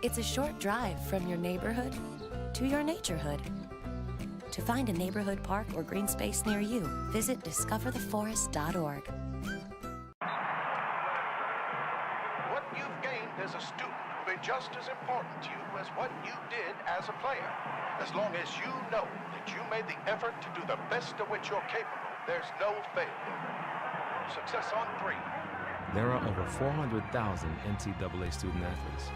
It's a short drive from your neighborhood to your naturehood. To find a neighborhood park or green space near you, visit discovertheforest.org. What you've gained as a student will be just as important to you as what you did as a player. As long as you know that you made the effort to do the best of which you're capable, there's no failure. Success on 3. There are over 400,000 NCAA student athletes.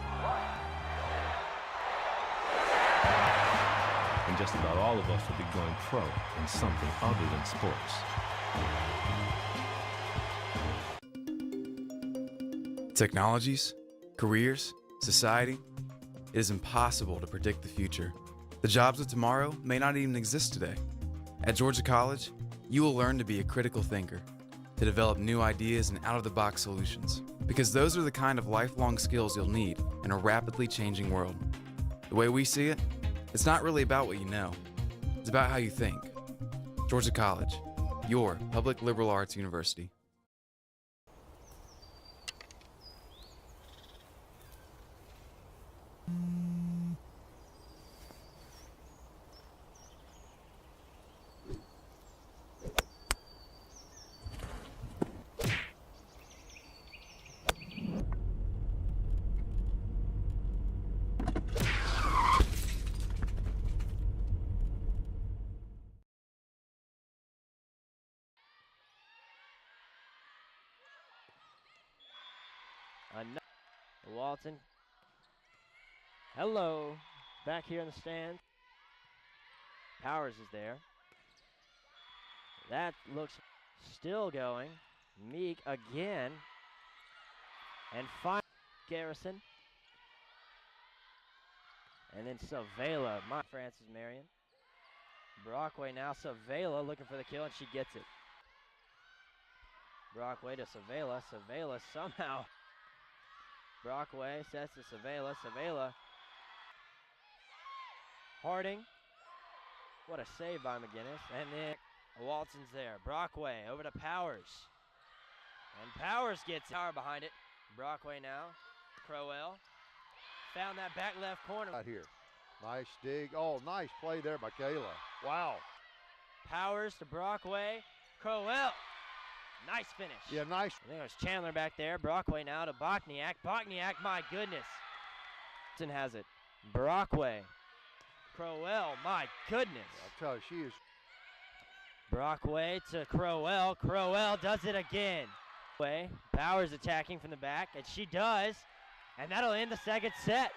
And just about all of us will be going pro in something other than sports. Technologies, careers, society. It is impossible to predict the future. The jobs of tomorrow may not even exist today. At Georgia College, you will learn to be a critical thinker, to develop new ideas and out-of-the-box solutions, because those are the kind of lifelong skills you'll need in a rapidly changing world. The way we see it, it's not really about what you know. It's about how you think. Georgia College, your public liberal arts university. Walton. Hello. Back here in the stand. Powers is there. That looks still going. Meek again. And finally Garrison. And then Savela, Francis Marion. Brockway now, Savela looking for the kill, and she gets it. Brockway to Savela. Savela somehow. Brockway sets to Savela. Savela. Harding. What a save by McGinnis. And then Walton's there. Brockway over to Powers. And Powers gets power behind it. Brockway now. Crowell. Found that back left corner. Right here. Nice dig. Oh, nice play there by Kayla. Wow. Powers to Brockway. Crowell. Nice finish. Yeah, nice. I think it was Chandler back there. Brockway now to Bokniak. Bokniak, my goodness. Walton has it. Brockway. Crowell, my goodness. I'll tell you, she is. Brockway to Crowell. Crowell does it again. Powers attacking from the back, and she does. And that'll end the second set.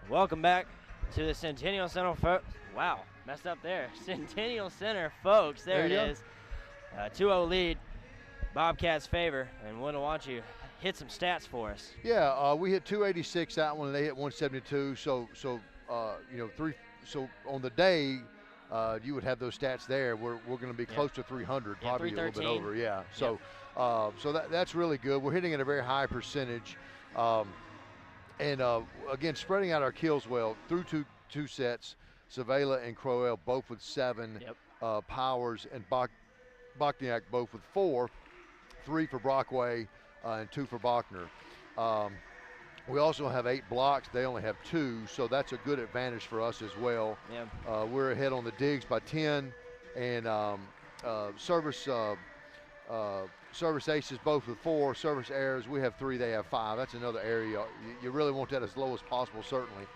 Welcome back to the Centennial Center, folks. Wow, messed up there. Centennial Center, folks. There it is. 2-0 lead, Bobcats favor. And Wendell, why don't you hit some stats for us? Yeah, we hit 286 that one, and they hit 172. So you know, So on the day, you would have those stats there. We're going to be close to 300, probably a little bit over. Yeah. So so that's really good. We're hitting at a very high percentage. And again, spreading out our kills well through two sets. Savela and Crowell both with 7. Powers and Bokniak both with 4. 3 for Brockway and 2 for Bachner. We also have 8 blocks. They only have 2, so that's a good advantage for us as well. We're ahead on the digs by 10, and service aces both with 4. Service errors, we have 3, they have 5. That's another area. You really want that as low as possible, certainly.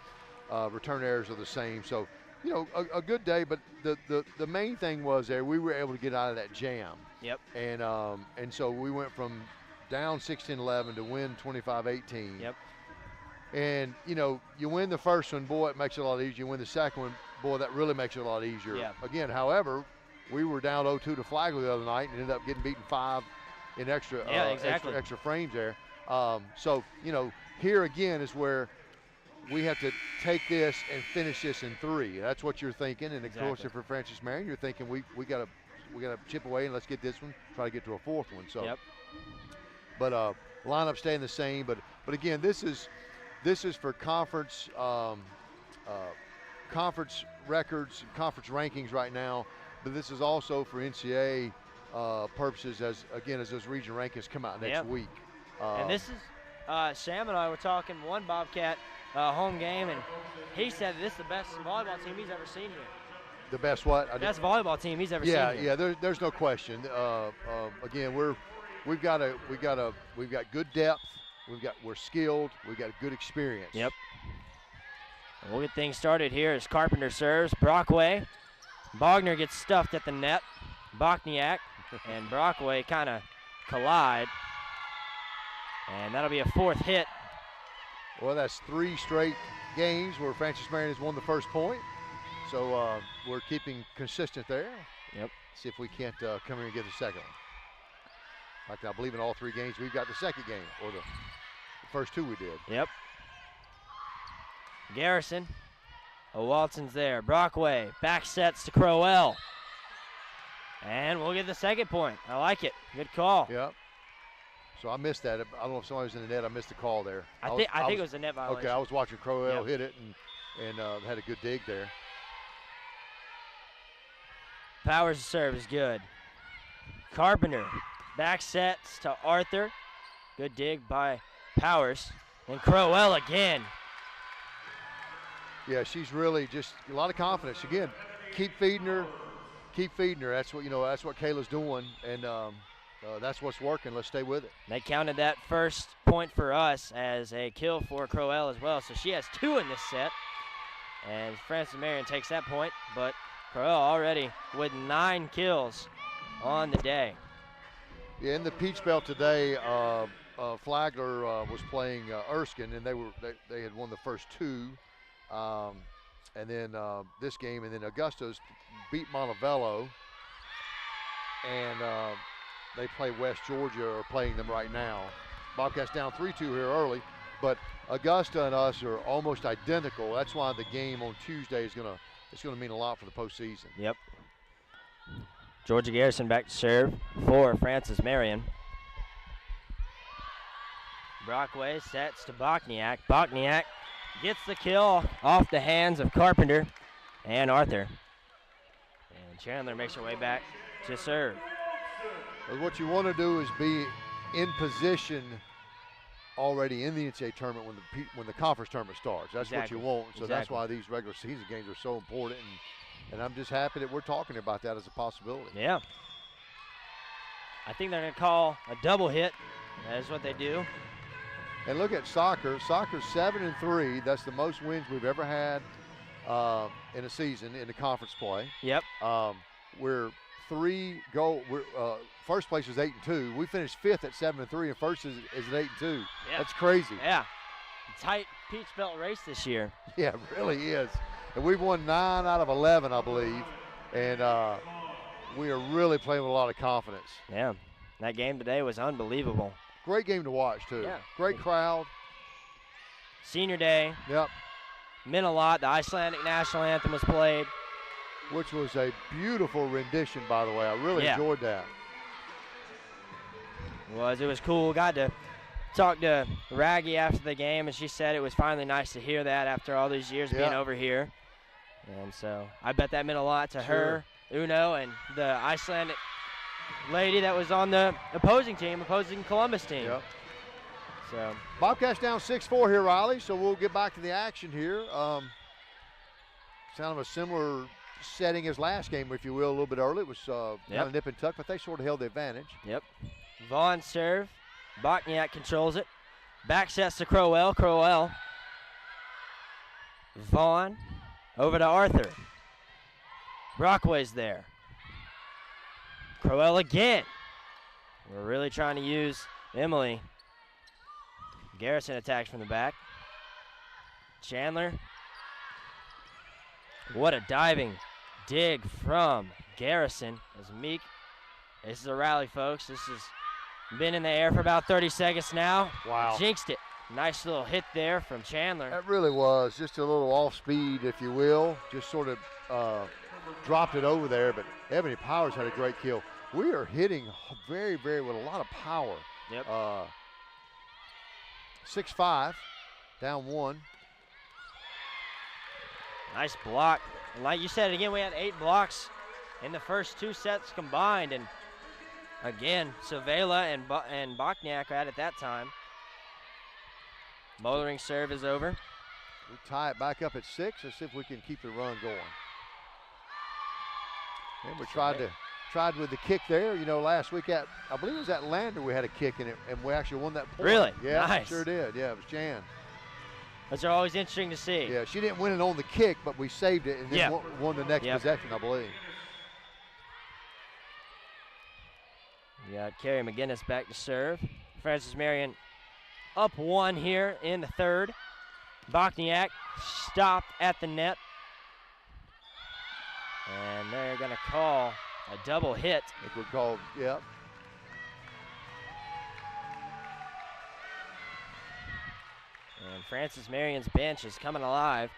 Return errors are the same. So, you know, a good day, but the main thing was there, we were able to get out of that jam. And so we went from down 16-11 to win 25-18. And, you know, you win the first one, boy, it makes it a lot easier. You win the second one, boy, that really makes it a lot easier. Again, however, we were down 0-2 to Flagler the other night and ended up getting beaten 5 in extra frames there. So, you know, here again is where we have to take this and finish this in 3. That's what you're thinking. And of course, if for Francis Marion, you're thinking we gotta chip away and let's get this one, try to get to a 4th one. So, but lineup staying the same. But again, this is for conference conference records, conference rankings right now. But this is also for NCAA purposes, as those region rankings come out next week. And this is Sam and I were talking one Bobcat home game, and he said this is the best volleyball team he's ever seen here. The best what? Best volleyball team he's ever seen here. Yeah. There's no question. Again, we've got good depth. We're skilled. We've got good experience. We'll get things started here as Carpenter serves. Brockway. Bogner gets stuffed at the net. Bokniak and Brockway kind of collide. And that'll be a 4th hit. Well, that's 3 straight games where Francis Marion has won the first point. So we're keeping consistent there. Yep. See if we can't come here and get the second one. In fact, I believe in all 3 games we've got the second game, or the first 2 we did. Yep. Garrison. Walton's there. Brockway. Back sets to Crowell. And we'll get the second point. I like it. Good call. Yep. So I missed that. I don't know if somebody was in the net. I missed the call there. I think it was a net violation. Okay, I was watching Crowell hit it and had a good dig there. Powers' serve is good. Carpenter. Back sets to Arthur. Good dig by Powers. And Crowell again. Yeah, she's really just a lot of confidence. Again, keep feeding her. Keep feeding her. That's what that's what Kayla's doing, and that's what's working. Let's stay with it. They counted that first point for us as a kill for Crowell as well. So she has 2 in this set, and Francis Marion takes that point. But Crowell already with 9 kills on the day. Yeah, in the Peach Belt today, Flagler was playing Erskine, and they had won the first 2. And then this game, and then Augusta's beat Montevello, and they play West Georgia, are playing them right now. Bobcats down 3-2 here early, but Augusta and us are almost identical. That's why the game on Tuesday is gonna mean a lot for the postseason. Yep. Georgia Garrison back to serve for Francis Marion. Brockway sets to Bokniak. Bokniak gets the kill off the hands of Carpenter and Arthur. And Chandler makes her way back to serve. What you want to do is be in position already in the NCAA tournament when the conference tournament starts. That's Exactly. what you want. So that's Exactly. why these regular season games are so important. And I'm just happy that we're talking about that as a possibility. Yeah. I think they're going to call a double hit. That is what they do. And look at soccer. Soccer's 7-3. That's the most wins we've ever had in a season in the conference play. Yep. We're first place is 8-2. We finished 5th at 7-3, and first is at 8-2. Yeah. That's crazy. Yeah. Tight Peach Belt race this year. Yeah, it really is. And we've won 9 out of 11, I believe. And we are really playing with a lot of confidence. Yeah. That game today was unbelievable. Great game to watch, too. Yeah. Great crowd. Senior day. Yep. Meant a lot. The Icelandic national anthem was played. Which was a beautiful rendition, by the way. I really enjoyed that. It was cool. Got to talk to Raggy after the game, and she said it was finally nice to hear that after all these years being over here. And so I bet that meant a lot to her, Uno, and the Icelandic lady that was on the opposing Columbus team. Yep. So Bobcats down 6-4 here, Riley, so we'll get back to the action here. Kind of a similar setting as last game, if you will, a little bit early. It was kind of nip and tuck, but they sort of held the advantage. Yep. Vaughn serve. Bokniak controls it. Back sets to Crowell. Crowell. Vaughn over to Arthur. Brockway's there. Crowell again. We're really trying to use Emily. Garrison attacks from the back. Chandler. What a diving dig from Garrison as Meek. This is a rally, folks. This has been in the air for about 30 seconds now. Wow. Jinxed it. Nice little hit there from Chandler. That really was just a little off speed, if you will. Just sort of dropped it over there, but Ebony Powers had a great kill. We are hitting very, very with a lot of power. Yep. 6-5, down 1. Nice block. And like you said, again, we had 8 blocks in the first 2 sets combined. And again, Savela and Bokniak had it that time. Bouldering serve is over. We tie it back up at 6. Let's see if we can keep the run going. And we tried with the kick there. You know, last week I believe it was at Lander we had a kick in it, and we actually won that point. Really? Yeah, Nice. Sure did. Yeah, it was Jan. Those are always interesting to see. Yeah, she didn't win it on the kick, but we saved it and then won the next possession, I believe. We got Carrie McGinnis back to serve. Francis Marion up 1 here in the third. Bokniak stopped at the net. And they're going to call a double hit. I think we're called, yep. And Francis Marion's bench is coming alive,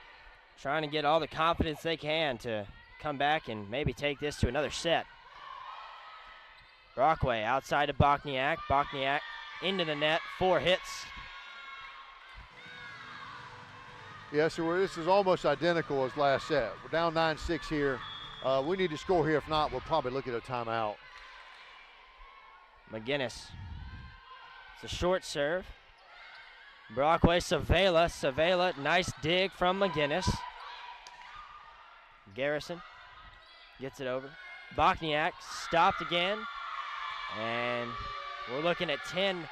trying to get all the confidence they can to come back and maybe take this to another set. Brockway outside of Bokniak. Bokniak into the net, 4 hits. Yeah, so this is almost identical as last set. We're down 9-6 here. We need to score here. If not, we'll probably look at a timeout. McGinnis. It's a short serve. Brockway, Savela. Savela, nice dig from McGinnis. Garrison gets it over. Bokniak stopped again. And we're looking at 10-6.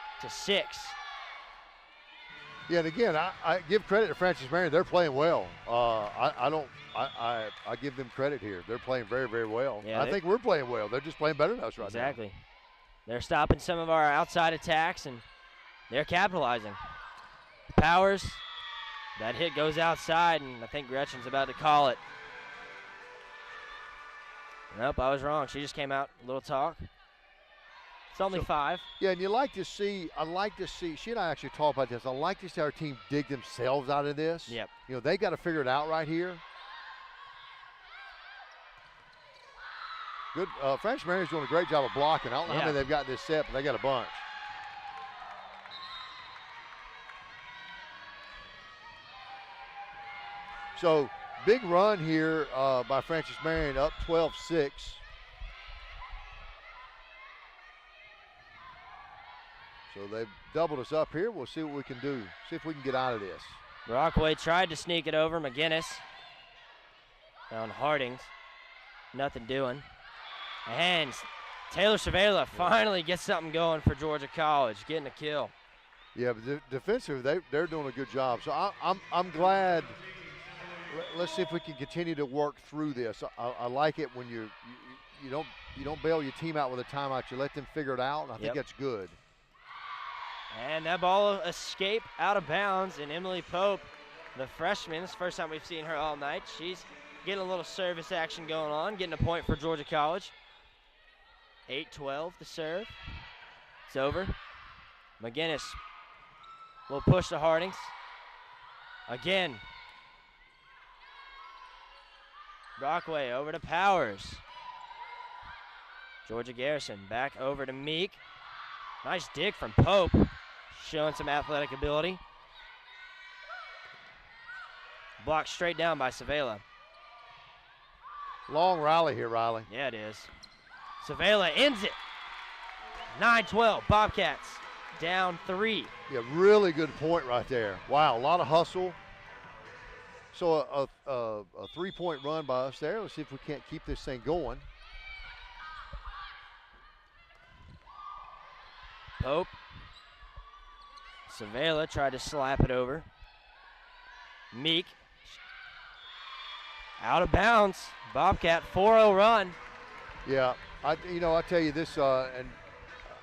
Yeah, and again, I give credit to Francis Marion. They're playing well. I give them credit here. They're playing very, very well. Yeah, I think we're playing well. They're just playing better than us right now. Exactly. They're stopping some of our outside attacks, and they're capitalizing. Powers, that hit goes outside, and I think Gretchen's about to call it. Nope, I was wrong. She just came out, a little talk. It's only 5. Yeah, and I like to see, she and I actually talked about this. I like to see our team dig themselves out of this. Yep. You know, they got to figure it out right here. Good, Francis Marion's doing a great job of blocking. I don't know how many they've got this set, but they got a bunch. So, big run here by Francis Marion, up 12-6. So they've doubled us up here. We'll see what we can do. See if we can get out of this. Brockway tried to sneak it over. McGinnis found Hardings. Nothing doing. And Taylor Savela finally gets something going for Georgia College, getting a kill. Yeah, but defensive, they're doing a good job. So I'm glad. Let's see if we can continue to work through this. I like it when you don't bail your team out with a timeout. You let them figure it out, and I think that's good. And that ball escaped out of bounds, and Emily Pope, the freshman, it's the first time we've seen her all night. She's getting a little service action going on, getting a point for Georgia College. 8-12 to serve. It's over. McGinnis will push to Hardings. Again. Brockway over to Powers. Georgia Garrison back over to Meek. Nice dig from Pope, showing some athletic ability. Blocked straight down by Savela. Long rally here, Riley. Yeah, it is. Savela ends it. 9-12, Bobcats down 3. Yeah, really good point right there. Wow, a lot of hustle. So a 3-point run by us there. Let's see if we can't keep this thing going. Pope. Savela tried to slap it over. Meek. Out of bounds. Bobcat 4-0 run. Yeah, I tell you this, and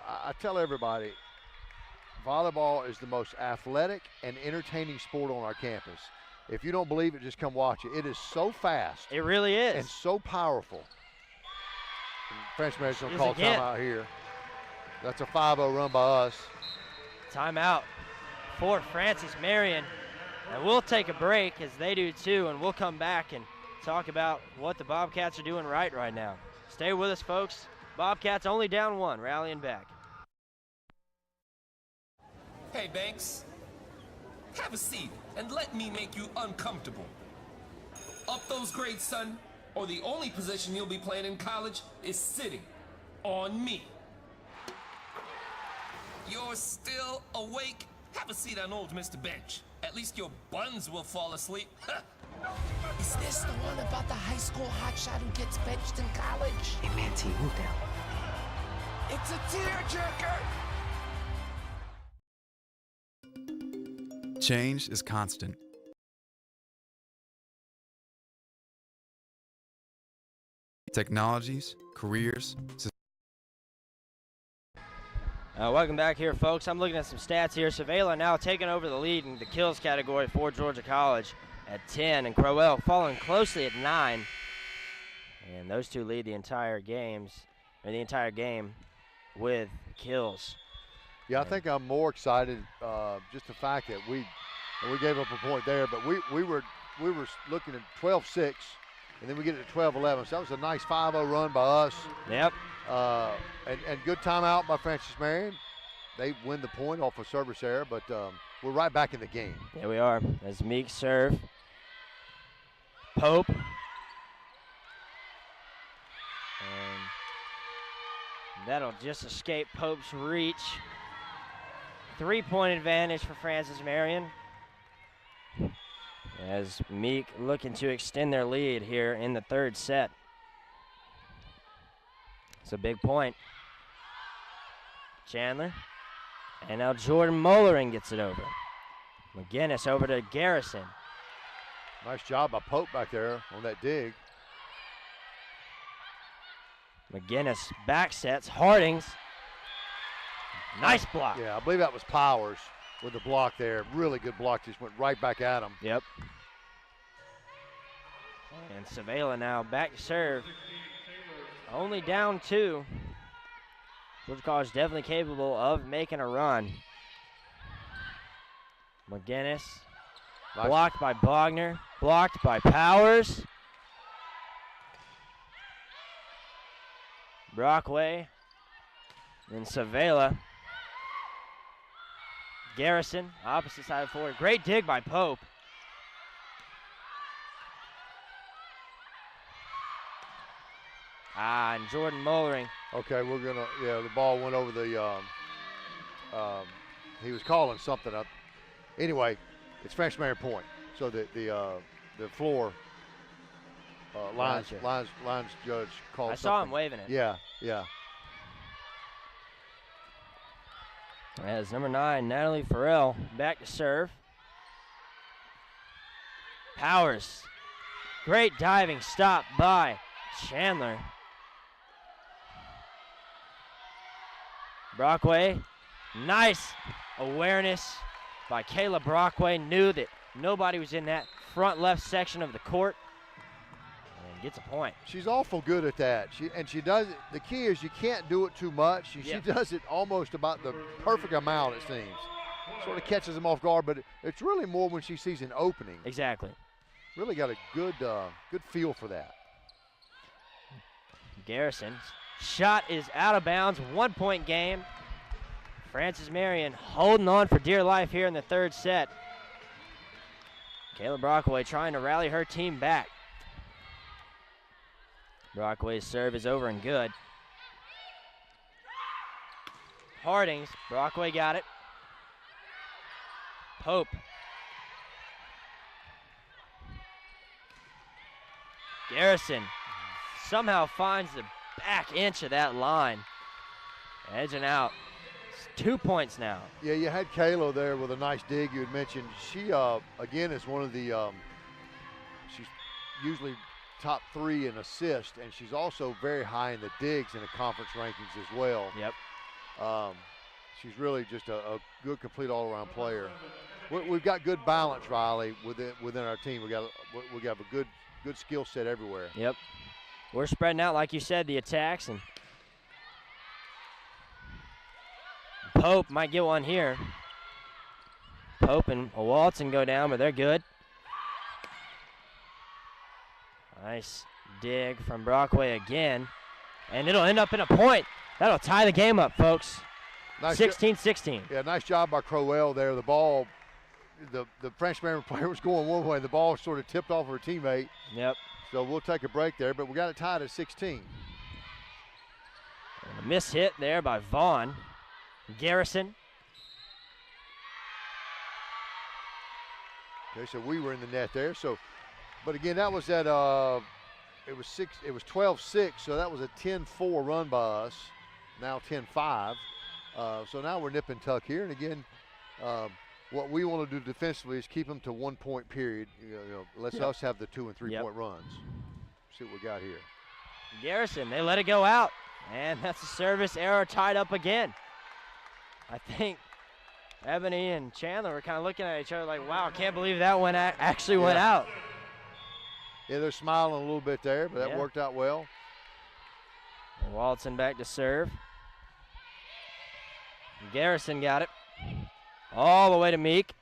I tell everybody, volleyball is the most athletic and entertaining sport on our campus. If you don't believe it, just come watch it. It is so fast. It really is. And so powerful. Francis Marion's going to call timeout here. That's a 5-0 run by us. Timeout for Francis Marion. And we'll take a break, as they do too, and we'll come back and talk about what the Bobcats are doing right now. Stay with us, folks. Bobcats only down 1, rallying back. Hey, Banks. Have a seat and let me make you uncomfortable. Up those grades, son, or the only position you'll be playing in college is sitting on me. You're still awake? Have a seat on old Mr. Bench. At least your buns will fall asleep. Is this the one about the high school hotshot who gets benched in college? Hey, man, T, move down. It's a tearjerker! Change is constant. Technologies, careers, Welcome back here, folks. I'm looking at some stats here. Cervela now taking over the lead in the kills category for Georgia College at 10, and Crowell following closely at 9. And those two lead the entire game with kills. Yeah, I think I'm more excited just the fact that we gave up a point there, but we were looking at 12-6, and then we get it to 12-11. So that was a nice 5-0 run by us. Yep. And good timeout by Francis Marion. They win the point off a service error, but we're right back in the game. There we are. As Meek serve. Pope. And that'll just escape Pope's reach. 3-point advantage for Francis Marion. As Meek looking to extend their lead here in the third set. It's a big point. Chandler. And now Jordan Mollering gets it over. McGinnis over to Garrison. Nice job by Pope back there on that dig. McGinnis back sets. Hardings. Nice block. Yeah, I believe that was Powers with the block there. Really good block. Just went right back at him. Yep. And Cervela now back to serve. Only down 2. Georgia College definitely capable of making a run. McGinnis. Nice. Blocked by Bogner. Blocked by Powers. Brockway. Then Cervela. Garrison, opposite side of the floor. Great dig by Pope. And Jordan Mollering. Okay, we're gonna, the ball went over the, he was calling something up. Anyway, it's Francis Marion point. So the floor lines judge called I something. saw him waving it. Yeah. As number 9, Natalie Farrell, back to serve. Powers. Great diving stop by Chandler. Brockway. Nice awareness by Kayla Brockway. Knew that nobody was in that front left section of the court. And gets a point. She's awful good at that. She does it. The key is you can't do it too much. She does it almost about the perfect amount, it seems. Sort of catches them off guard, but it's really more when she sees an opening. Exactly. Really got a good feel for that. Garrison's shot is out of bounds. 1-point game. Francis Marion holding on for dear life here in the third set. Kayla Brockway trying to rally her team back. Brockway's serve is over and good. Hardings, Brockway got it. Pope. Garrison somehow finds the back inch of that line. Edging out. It's 2 points now. Yeah, you had Kayla there with a nice dig you had mentioned. She, again, is one of the, she's usually top 3 in assist, and she's also very high in the digs in the conference rankings as well. Yep. She's really just a good, complete all-around player. We've got good balance, Riley, within our team. We got a good skill set everywhere. Yep. We're spreading out, like you said, the attacks, and Pope might get one here. Pope and Walton go down, but they're good. Nice dig from Brockway again, and it'll end up in a point. That'll tie the game up, folks. 16-16. Yeah, nice job by Crowell there. The ball, the French Marion player was going one way. The ball sort of tipped off her teammate. Yep. So we'll take a break there, but we got it tied at 16. And a miss hit there by Vaughn. Garrison. Okay, so we were in the net there. So, but again, that was at it was 12-6, so that was a 10-4 run by us. Now 10-5. So now we're nip and tuck here, and again, what we want to do defensively is keep them to 1 point period. Let us have the 2 and 3 point runs. See what we got here. Garrison, they let it go out, and that's a service error tied up again. I think Ebony and Chandler were kind of looking at each other like, wow, can't believe that one actually went out. Yeah, they're smiling a little bit there, but that worked out well. Walton back to serve. Garrison got it. All the way to Meek.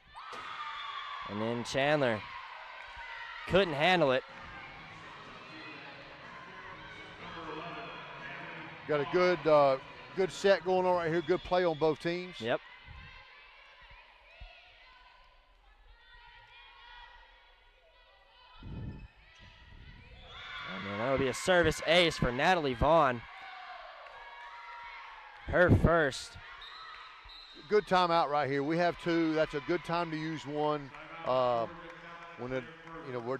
And then Chandler couldn't handle it. Got a good set going on right here. Good play on both teams. Yep. And then that'll be a service ace for Natalie Vaughn. Her first. Good timeout right here. We have two. That's a good time to use one. We're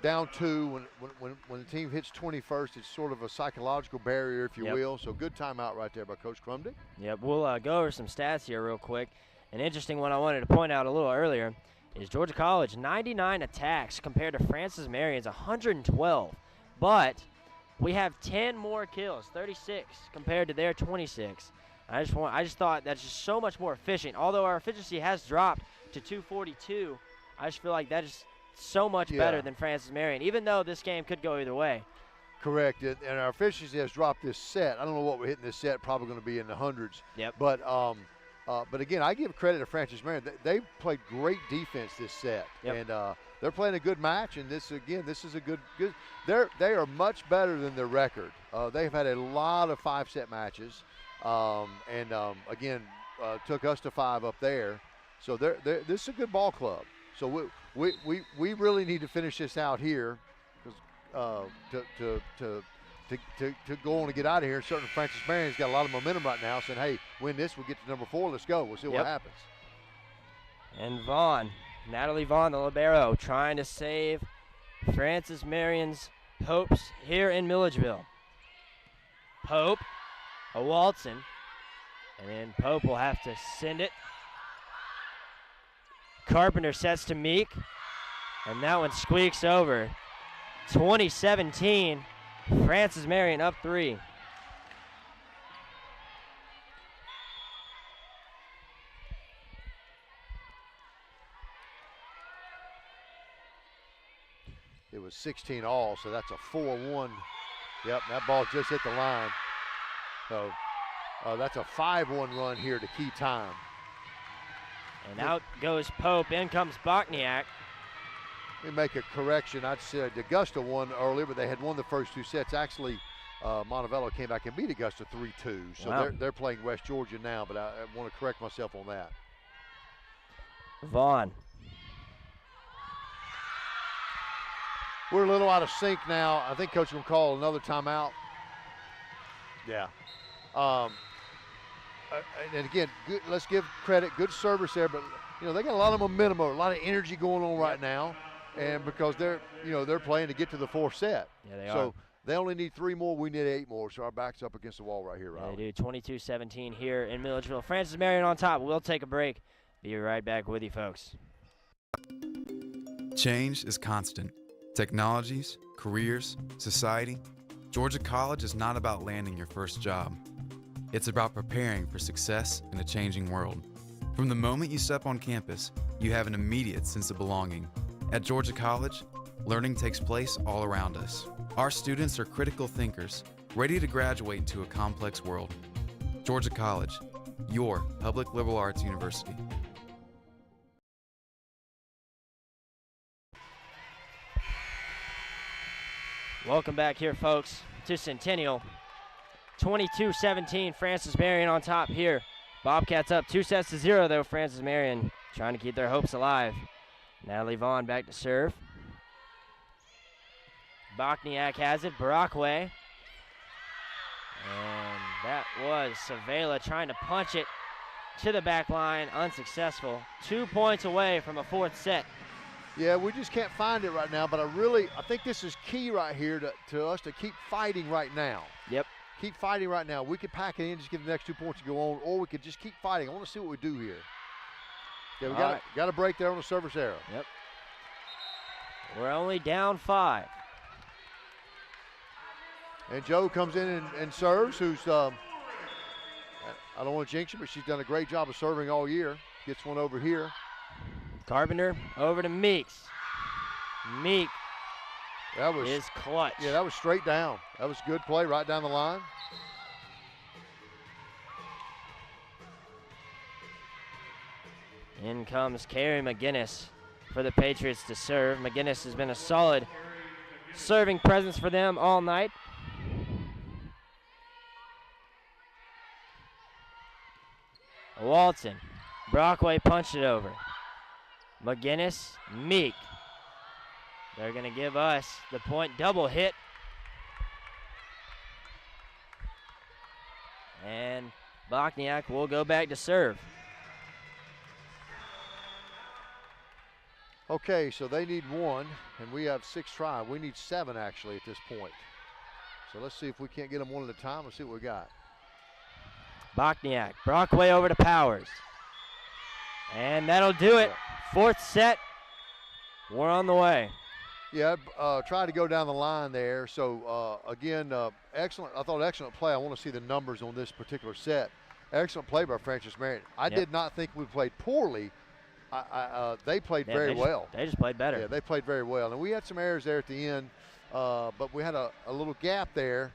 down two. When the team hits 21st, it's sort of a psychological barrier, if you will. So good timeout right there by Coach Crumdy. Yep, we'll go over some stats here real quick. An interesting one I wanted to point out a little earlier is Georgia College, 99 attacks compared to Francis Marion's 112. But we have 10 more kills, 36 compared to their 26. I just thought that's just so much more efficient. Although our efficiency has dropped to 242, I just feel like that is so much better than Francis Marion, even though this game could go either way. Correct, and our efficiency has dropped this set. I don't know what we're hitting this set, probably going to be in the hundreds. Yep. But again, I give credit to Francis Marion. They played great defense this set, and they're playing a good match. And this is a good. They are much better than their record. They've had a lot of 5-set matches. Again, took us to 5 up there. So this is a good ball club. So we really need to finish this out here, to go on and get out of here. Certainly Francis Marion's got a lot of momentum right now, saying, hey, win this, we'll get to number 4, let's go. We'll see what happens. And Vaughn, Natalie Vaughn, the libero, trying to save Francis Marion's hopes here in Milledgeville. Pope. A Walton, and then Pope will have to send it. Carpenter sets to Meek, and that one squeaks over. 2017, Francis Marion up 3. It was 16 all, so that's a 4-1. Yep, that ball just hit the line. So that's a 5-1 run here to key time. And out goes Pope. In comes Bokniak. Let me make a correction. I'd said Augusta won earlier, but they had won the first 2 sets. Actually, Montevallo came back and beat Augusta 3-2. So they're playing West Georgia now, but I want to correct myself on that. Vaughn. We're a little out of sync now. I think Coach will call another timeout. Yeah. And again, good, let's give credit, good service there, but they got a lot of momentum, a lot of energy going on right now, and because they're playing to get to the 4th set. Yeah, they are. So they only need 3 more, we need 8 more, so our back's up against the wall right here, right? They do. 22-17 here in Milledgeville. Francis Marion on top. We'll take a break. Be right back with you, folks. Change is constant. Technologies, careers, society. Georgia College is not about landing your first job. It's about preparing for success in a changing world. From the moment you step on campus, you have an immediate sense of belonging. At Georgia College, learning takes place all around us. Our students are critical thinkers, ready to graduate into a complex world. Georgia College, your public liberal arts university. Welcome back here, folks, to Centennial. 22-17, Francis Marion on top here. Bobcats up 2-0, though. Francis Marion trying to keep their hopes alive. Natalie Vaughn back to serve. Bokniak has it. Barackway. And that was Savela trying to punch it to the back line. Unsuccessful. 2 points away from a 4th set. Yeah, we just can't find it right now, but I think this is key right here to us to keep fighting right now. Yep. Keep fighting right now. We could pack it in, just give the next 2 points to go on, or we could just keep fighting. I want to see what we do here. Yeah, we got a break there on the service error. Yep. We're only down 5. And Joe comes in and serves, who's I don't want to jinx her, but she's done a great job of serving all year. Gets one over here. Carpenter over to Meeks. Meek is clutch. Yeah, that was straight down. That was good play right down the line. In comes Carrie McGinnis for the Patriots to serve. McGinnis has been a solid serving presence for them all night. Walton. Brockway punched it over. McGinnis, Meek. They're going to give us the point. Double hit. And Bokniak will go back to serve. Okay, so they need 1, and we have 6 tries. We need 7, actually, at this point. So let's see if we can't get them one at a time. Let's see what we got. Bokniak, Brockway over to Powers. And that'll do it. 4th set. We're on the way. Yeah, try to go down the line there. So, again, excellent. I thought excellent play. I want to see the numbers on this particular set. Excellent play by Francis Marion. I did not think we played poorly. They played very well. They just played better. Yeah, they played very well. And we had some errors there at the end, but we had a little gap there.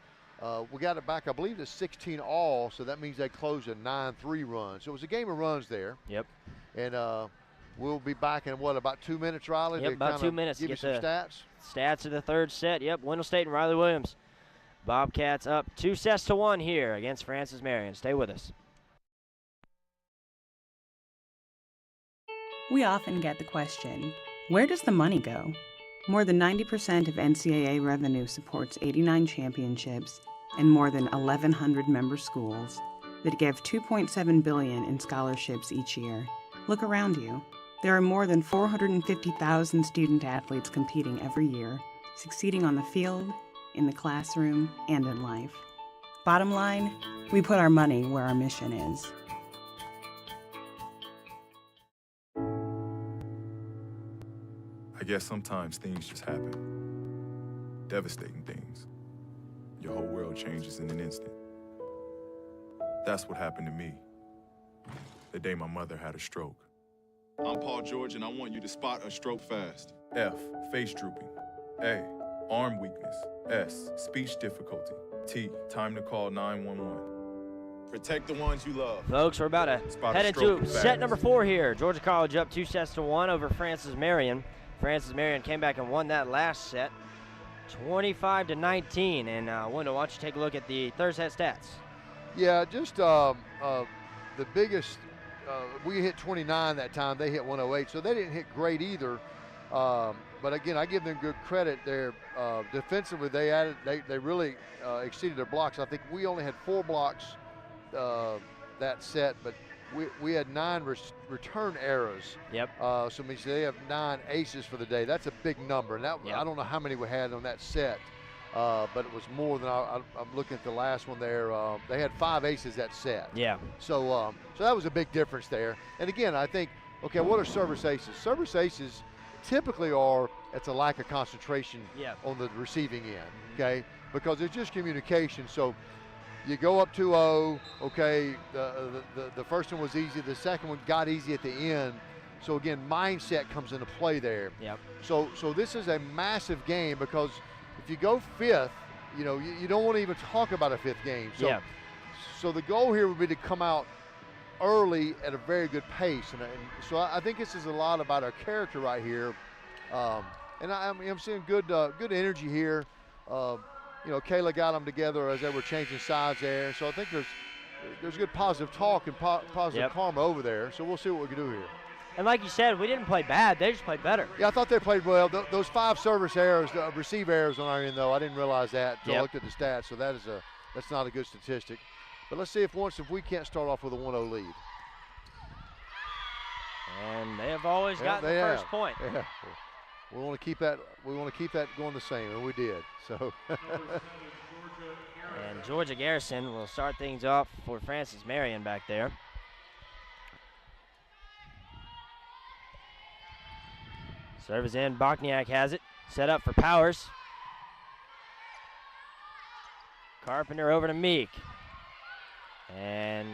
We got it back, I believe, to 16 all, so that means they closed a 9-3 run. So it was a game of runs there. Yep. And we'll be back in, what, about 2 minutes, Riley? Yep, about 2 minutes. Give you some stats. Stats of the 3rd set. Yep, Wendell State and Riley Williams. Bobcats up 2-1 here against Francis Marion. Stay with us. We often get the question, where does the money go? More than 90% of NCAA revenue supports 89 championships and more than 1,100 member schools that give $2.7 billion in scholarships each year. Look around you. There are more than 450,000 student athletes competing every year, succeeding on the field, in the classroom, and in life. Bottom line, we put our money where our mission is. I guess sometimes things just happen. Devastating things. Your whole world changes in an instant. That's what happened to me the day my mother had a stroke. I'm Paul George, and I want you to spot a stroke fast. F, face drooping. A, arm weakness. S, speech difficulty. T, time to call 911. Protect the ones you love. Folks, we're about to head into set number 4 here. Georgia College up 2-1 over Francis Marion. Francis Marion came back and won that last set, 25-19. And Wendell, why don't you take a look at the 3rd set stats? Yeah, just the biggest. We hit 29 that time. They hit 108, so they didn't hit great either. But again, I give them good credit there. Defensively, they really exceeded their blocks. I think we only had 4 blocks that set, but we had 9 return errors. Yep. So it means they have 9 aces for the day. That's a big number. And that, I don't know how many we had on that set, but it was more than I'm looking at the last one there. They had 5 aces that set. Yeah. So that was a big difference there. And again, I think, okay, what are service aces? Service aces typically it's a lack of concentration on the receiving end, okay? Because it's just communication. So you go up 2-0, okay, the first one was easy, the second one got easy at the end. So again, mindset comes into play there. Yep. So this is a massive game, because if you go 5th, you know, you don't want to even talk about a 5th game. So the goal here would be to come out early at a very good pace. And so I think this is a lot about our character right here. And I'm seeing good energy here. You know, Kayla got them together as they were changing sides there. So I think there's good positive talk and positive karma over there. So we'll see what we can do here. And like you said, we didn't play bad. They just played better. Yeah, I thought they played well. Those 5 service errors, receive errors on our end, though, I didn't realize that until I looked at the stats. So that's not a good statistic. But let's see if we can't start off with a 1-0 lead. And they have always gotten the first point. Yeah. We want to keep that. We want to keep that going the same, and we did. So. And Georgia Garrison will start things off for Francis Marion back there. Serve is in. Bokniak has it. Set up for Powers. Carpenter over to Meek. And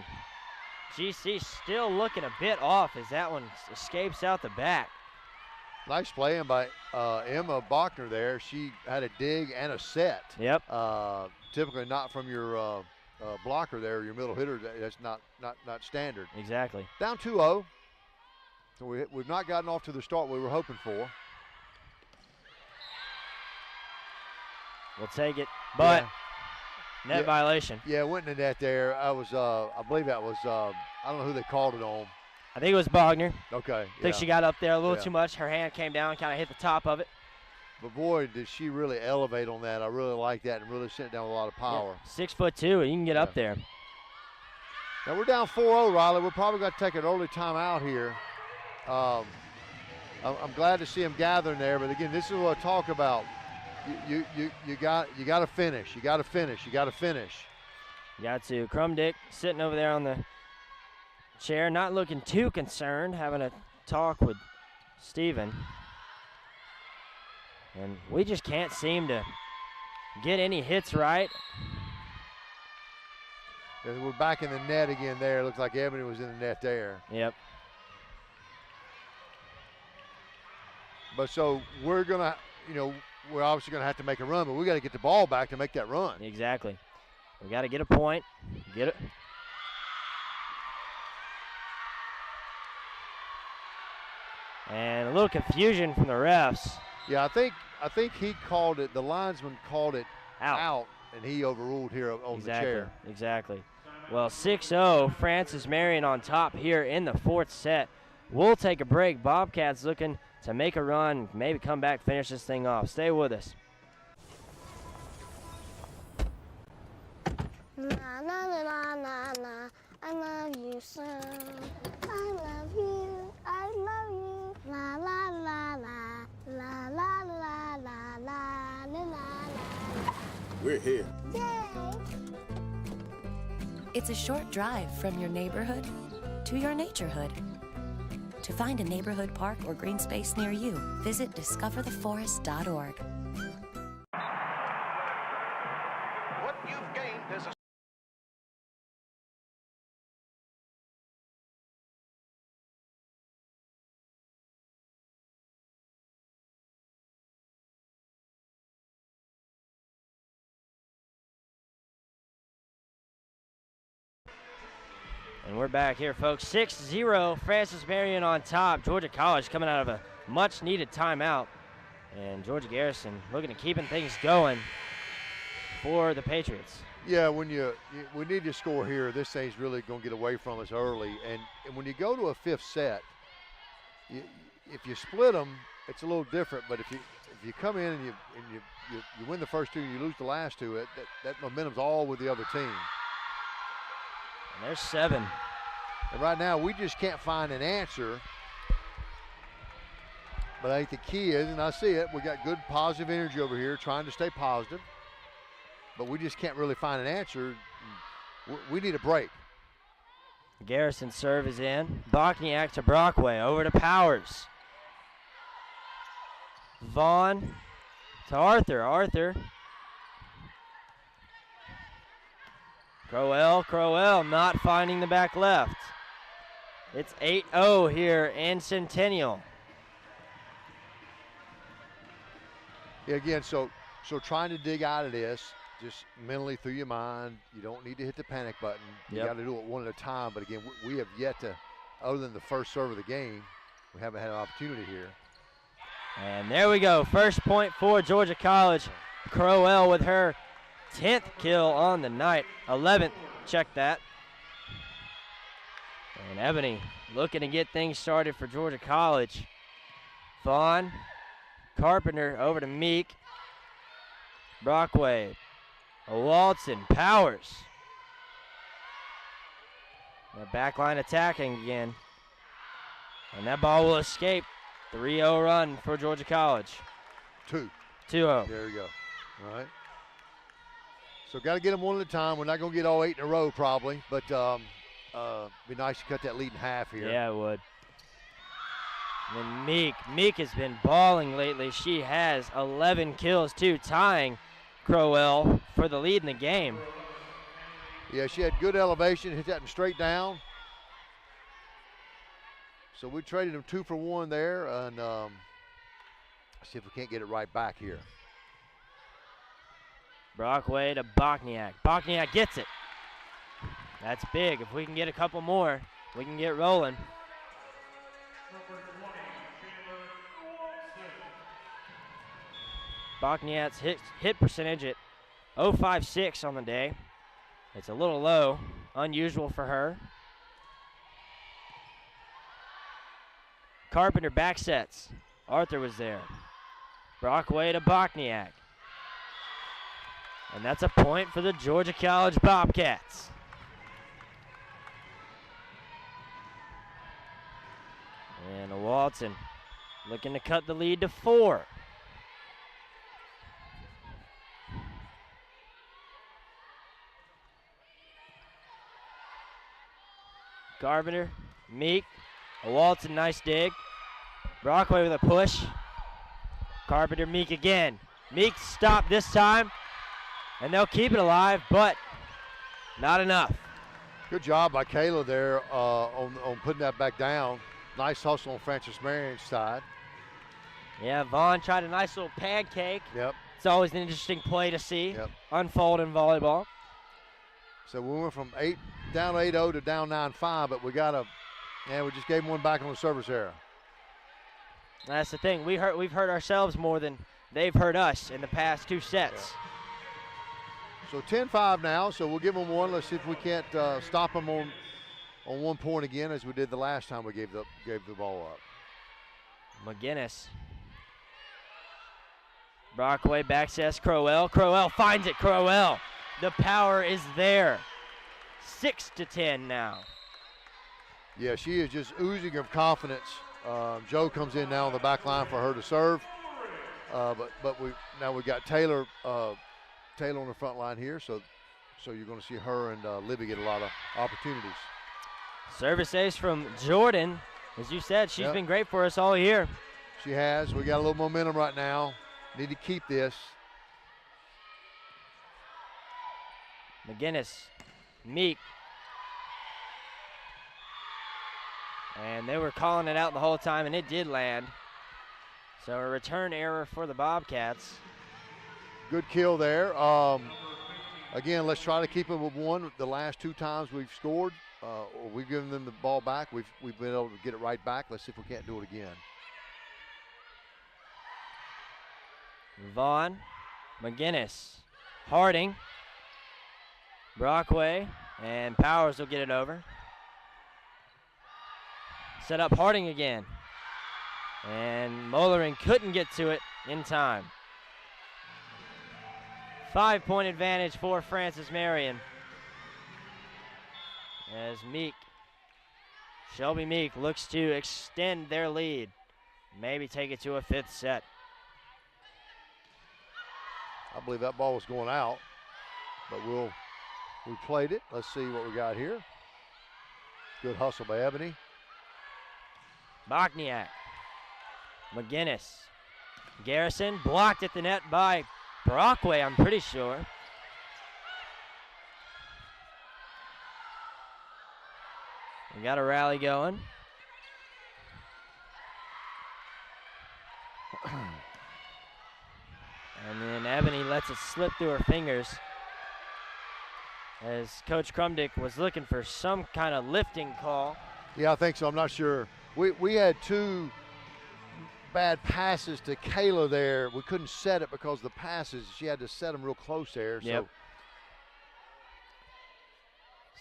GC still looking a bit off as that one escapes out the back. Nice playing by Emma Bachner there. She had a dig and a set. Yep. Typically not from your blocker there, your middle hitter. That's not standard. Exactly. Down 2-0. So we've not gotten off to the start we were hoping for. We'll take it, but net violation. Yeah, went in the net there. I believe that was, I don't know who they called it on. I think it was Bogner. Okay. I think she got up there a little too much. Her hand came down, kind of hit the top of it. But boy, did she really elevate on that. I really like that and really sent it down with a lot of power. Yeah, 6'2", and you can get up there. Now we're down 4-0, Riley. We're probably going to take an early timeout here. I'm glad to see them gathering there, but again, this is what I talk about. You got to finish. You got to finish. You got to finish. Got to. Crumdick sitting over there on the chair, not looking too concerned, having a talk with Steven. And we just can't seem to get any hits right. And we're back in the net again there. Looks like Ebony was in the net there. Yep. But so we're going to, we're obviously going to have to make a run, but we got to get the ball back to make that run. Exactly. We got to get a point. Get it. And a little confusion from the refs. Yeah, I think he called it, the linesman called it out and he overruled here on the chair. Exactly. Well, 6-0, Francis Marion on top here in the fourth set. We'll take a break. Bobcats looking to make a run, maybe come back, finish this thing off. Stay with us. Na na na na na na, I love you so. I love you, I love you. La la la la, la la la la la la la. We're here. Yay! It's a short drive from your neighborhood to your naturehood. To find a neighborhood park or green space near you, visit discovertheforest.org. What you've gained is a And we're back here, folks. 6-0, Francis Marion on top. Georgia College coming out of a much-needed timeout. And Georgia Garrison looking at keeping things going for the Patriots. Yeah, when we need to score here, this thing's really going to get away from us early. And when you go to a fifth set, if you split them, it's a little different. But if you come in and you win the first two and you lose the last two, that momentum's all with the other team. And there's 7. And right now, we just can't find an answer. But I think the key is, and I see it, we got good positive energy over here, trying to stay positive. But we just can't really find an answer. We need a break. Garrison serve is in. Bokniak to Brockway, over to Powers. Vaughn to Arthur. Arthur. Crowell not finding the back left. It's 8-0 here in Centennial. Yeah, again, so trying to dig out of this, just mentally through your mind. You don't need to hit the panic button. You got to do it one at a time. But again, we have yet to, other than the first serve of the game, we haven't had an opportunity here. And there we go. First point for Georgia College. Crowell with her 10th kill on the night. 11th, check that. And Ebony looking to get things started for Georgia College. Vaughn, Carpenter over to Meek. Brockway, Walton, Powers. The back line attacking again. And that ball will escape. 3-0 run for Georgia College. 2-0. There we go. All right. So got to get them one at a time. We're not going to get all 8 in a row probably, but be nice to cut that lead in half here. Yeah, it would. And then Meek has been balling lately. She has 11 kills too, tying Crowell for the lead in the game. Yeah, she had good elevation, hit that straight down. So we traded them 2 for 1 there, and see if we can't get it right back here. Brockway to Bokniak. Bokniak gets it. That's big. If we can get a couple more, we can get rolling. Bokniak's hit percentage at .056 on the day. It's a little low, unusual for her. Carpenter back sets. Arthur was there. Brockway to Bokniak. And that's a point for the Georgia College Bobcats. And Walton looking to cut the lead to 4. Carpenter, Meek, a Walton, nice dig. Brockway with a push. Carpenter, Meek again. Meek stopped this time, and they'll keep it alive, but not enough. Good job by Kayla there on putting that back down. Nice hustle on Francis Marion's side. Yeah, Vaughn tried a nice little pancake. Yep. It's always an interesting play to see unfold in volleyball. So we went from down 8-0 to down 9-5, but we just gave them one back on the service error. That's the thing. We've hurt ourselves more than they've hurt us in the past 2 sets. So 10-5 now, so we'll give them one. Let's see if we can't stop them on 1 point again, as we did the last time we gave the ball up. McGinnis. Brockway back sets Crowell. Crowell finds it. Crowell. The power is there. 6-10 now. Yeah, she is just oozing of confidence. Joe comes in now on the back line for her to serve. But we got Taylor on the front line here, so you're going to see her and Libby get a lot of opportunities. Service ace from Jordan. As you said, she's been great for us all year. She has. We got a little momentum right now. Need to keep this. McGinnis, Meek. And they were calling it out the whole time, and it did land. So a return error for the Bobcats. Good kill there. Again, let's try to keep it with 1. The last 2 times we've scored, or we've given them the ball back, we've been able to get it right back. Let's see if we can't do it again. Vaughn, McGinnis, Harding, Brockway, and Powers will get it over. Set up Harding again. And Mollering couldn't get to it in time. 5-point advantage for Francis Marion. As Shelby Meek looks to extend their lead. Maybe take it to a 5th set. I believe that ball was going out, but we played it. Let's see what we got here. Good hustle by Ebony. Bokniak, McGinnis, Garrison blocked at the net by Brockway, I'm pretty sure. We got a rally going. And then Ebony lets it slip through her fingers as Coach Krumdick was looking for some kind of lifting call. Yeah, I think so. I'm not sure. We had 2 bad passes to Kayla there. We couldn't set it because the passes, she had to set them real close there. Yep.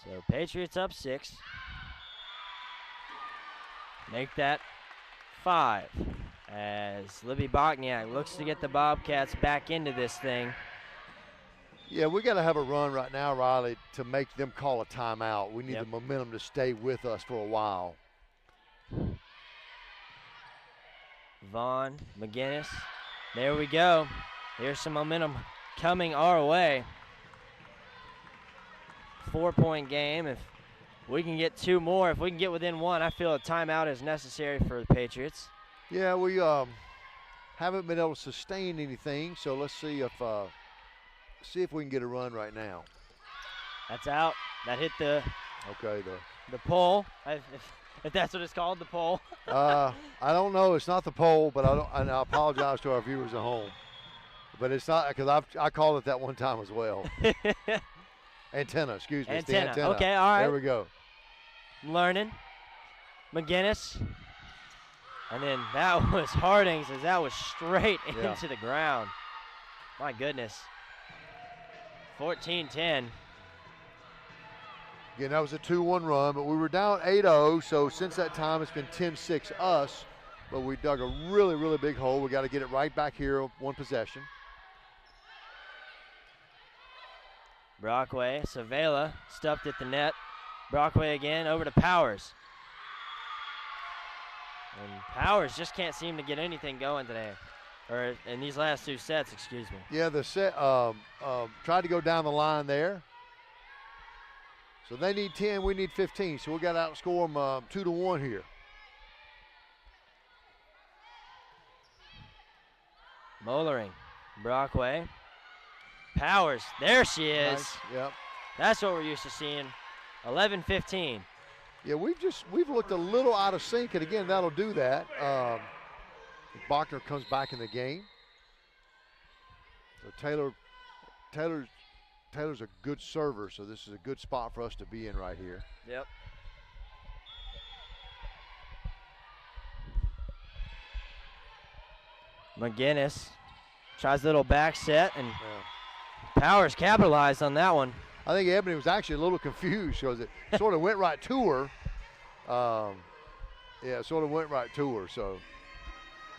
So Patriots up 6. Make that 5 as Libby Bokniak looks to get the Bobcats back into this thing. Yeah, we got to have a run right now, Riley, to make them call a timeout. We need the momentum to stay with us for a while. Vaughn, McGinnis, there we go. Here's some momentum coming our way. 4-point game. If we can get 2 more, if we can get within 1, I feel a timeout is necessary for the Patriots. Yeah, we haven't been able to sustain anything, so let's see if we can get a run right now. That's out. That hit the Okay, the pole, if that's what it's called, the pole. I don't know. It's not the pole, but and I apologize to our viewers at home. But it's not, because I called it that one time as well. Antenna, excuse me. It's the antenna. Okay, all right. There we go. Learning. McGinnis. And then that was Hardings, as that was straight into the ground. My goodness. 14-10. Again, that was a 2-1 run, but we were down 8-0, so since that time it's been 10-6 us, but we dug a really, really big hole. We got to get it right back here, one possession. Brockway, Savela stuffed at the net. Brockway again, over to Powers. And Powers just can't seem to get anything going today, or in these last 2 sets, excuse me. Yeah, the set tried to go down the line there. So they need 10, we need 15, so we got to outscore them 2-1 here. Mollering, Brockway, Powers, there she is. Nice. Yep. That's what we're used to seeing. 11-15. Yeah, we've looked a little out of sync, and again, that'll do that. Bachner comes back in the game. So Taylor's a good server, so this is a good spot for us to be in right here. Yep. McGinnis tries a little back set, and Powers capitalized on that one. I think Ebony was actually a little confused because it sort of went right to her. Yeah, it sort of went right to her. So,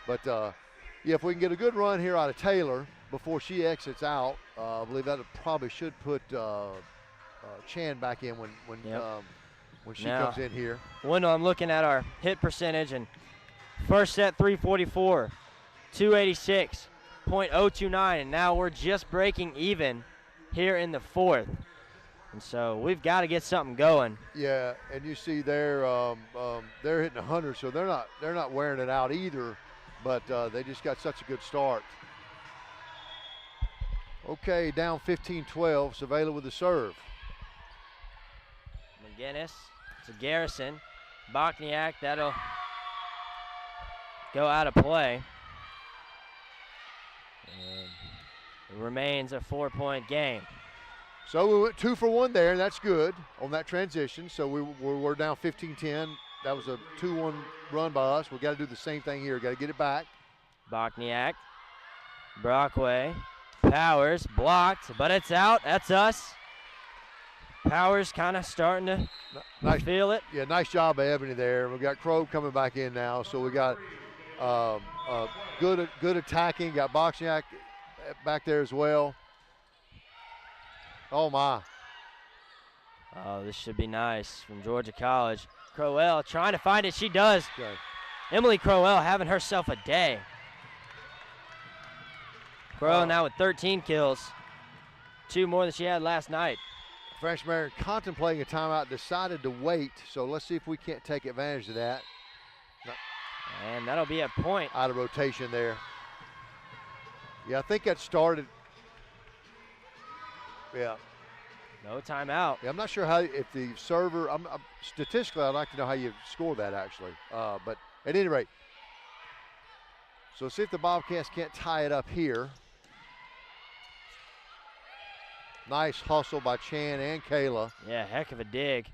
but yeah, if we can get a good run here out of Taylor before she exits out, I believe that probably should put Chan back in when she comes in here. Wendell, I'm looking at our hit percentage, and first set 344, 286, .029, and now we're just breaking even here in the fourth. And so we've got to get something going. Yeah, and you see they're hitting 100, so they're not wearing it out either, but they just got such a good start. Okay, down 15-12, Savela with the serve. McGinnis to Garrison. Bokniak, that'll go out of play. And it remains a 4-point game. So we went 2 for 1 there, and that's good on that transition. So we're down 15-10. That was a 2-1 run by us. We got to do the same thing here. Got to get it back. Bokniak, Brockway, Powers, blocked, but it's out. That's us. Powers kind of starting to feel it. Yeah, nice job by Ebony there. We got Crow coming back in now, so we got good attacking. Got Bokniak back there as well. Oh, my. Oh, this should be nice from Georgia College. Crowell trying to find it. She does. Okay. Emily Crowell having herself a day. Crowell now with 13 kills. 2 more than she had last night. French Marion contemplating a timeout, decided to wait. So let's see if we can't take advantage of that. And that'll be a point. Out of rotation there. Yeah, I think that started. Yeah. No timeout. Yeah, I'm not sure if the server, statistically, I'd like to know how you score that actually. But at any rate, so see if the Bobcats can't tie it up here. Nice hustle by Chan and Kayla. Yeah, heck of a dig.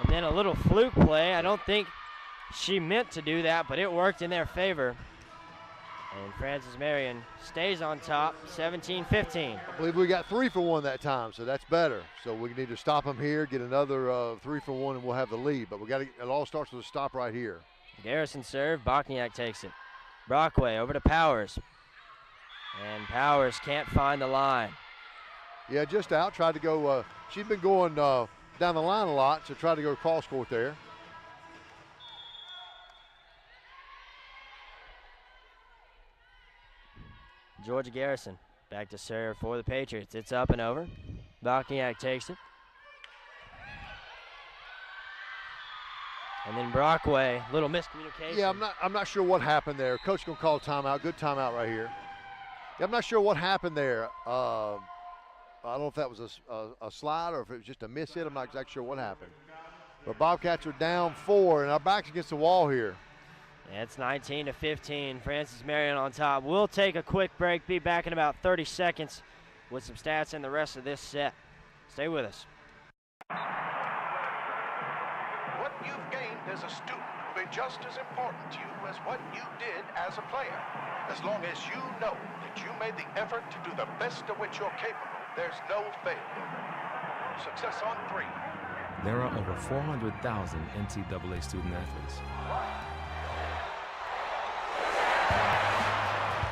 And then a little fluke play. I don't think she meant to do that, but it worked in their favor. And Francis Marion stays on top, 17-15. I believe we got 3 for 1 that time, so that's better. So we need to stop them here, get another 3 for 1, and we'll have the lead. But it all starts with a stop right here. Garrison serve, Bokniak takes it. Brockway over to Powers. And Powers can't find the line. Yeah, just out, tried to go, she's been going down the line a lot, so tried to go cross court there. Georgia Garrison back to serve for the Patriots. It's up and over. Bokniak takes it. And then Brockway, little miscommunication. Yeah, I'm not sure what happened there. Coach gonna call timeout. Good timeout right here. Yeah, I'm not sure what happened there. I don't know if that was a slide or if it was just a miss hit. I'm not exactly sure what happened. But Bobcats are down 4, and our back's against the wall here. Yeah, it's 19-15. Francis Marion on top. We'll take a quick break. Be back in about 30 seconds with some stats and the rest of this set. Stay with us. What you've gained as a student will be just as important to you as what you did as a player. As long as you know that you made the effort to do the best of which you're capable, there's no failure. Success on 3. There are over 400,000 NCAA student athletes.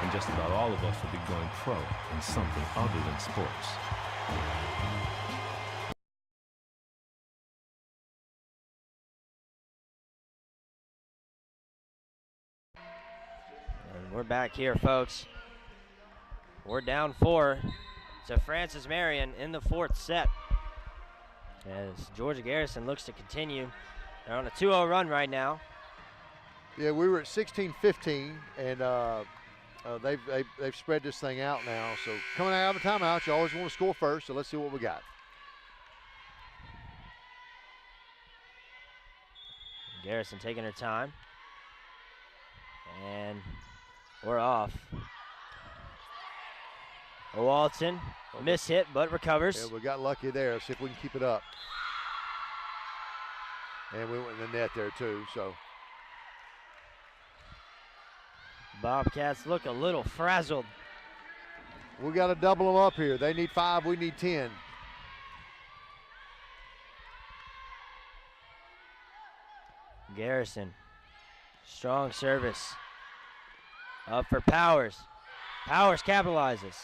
And just about all of us will be going pro in something other than sports. And we're back here, folks. We're down 4 to Francis Marion in the 4th set. As Georgia Garrison looks to continue. They're on a 2-0 run right now. Yeah, we were at 16-15, and they've spread this thing out now. So coming out of a timeout, you always want to score first, so let's see what we got. Garrison taking her time. And we're off. Walton, miss hit, but recovers. Yeah, we got lucky there. See if we can keep it up. And we went in the net there too, so. Bobcats look a little frazzled. We got to double them up here. They need 5, we need 10. Garrison, strong service. Up for Powers. Powers capitalizes.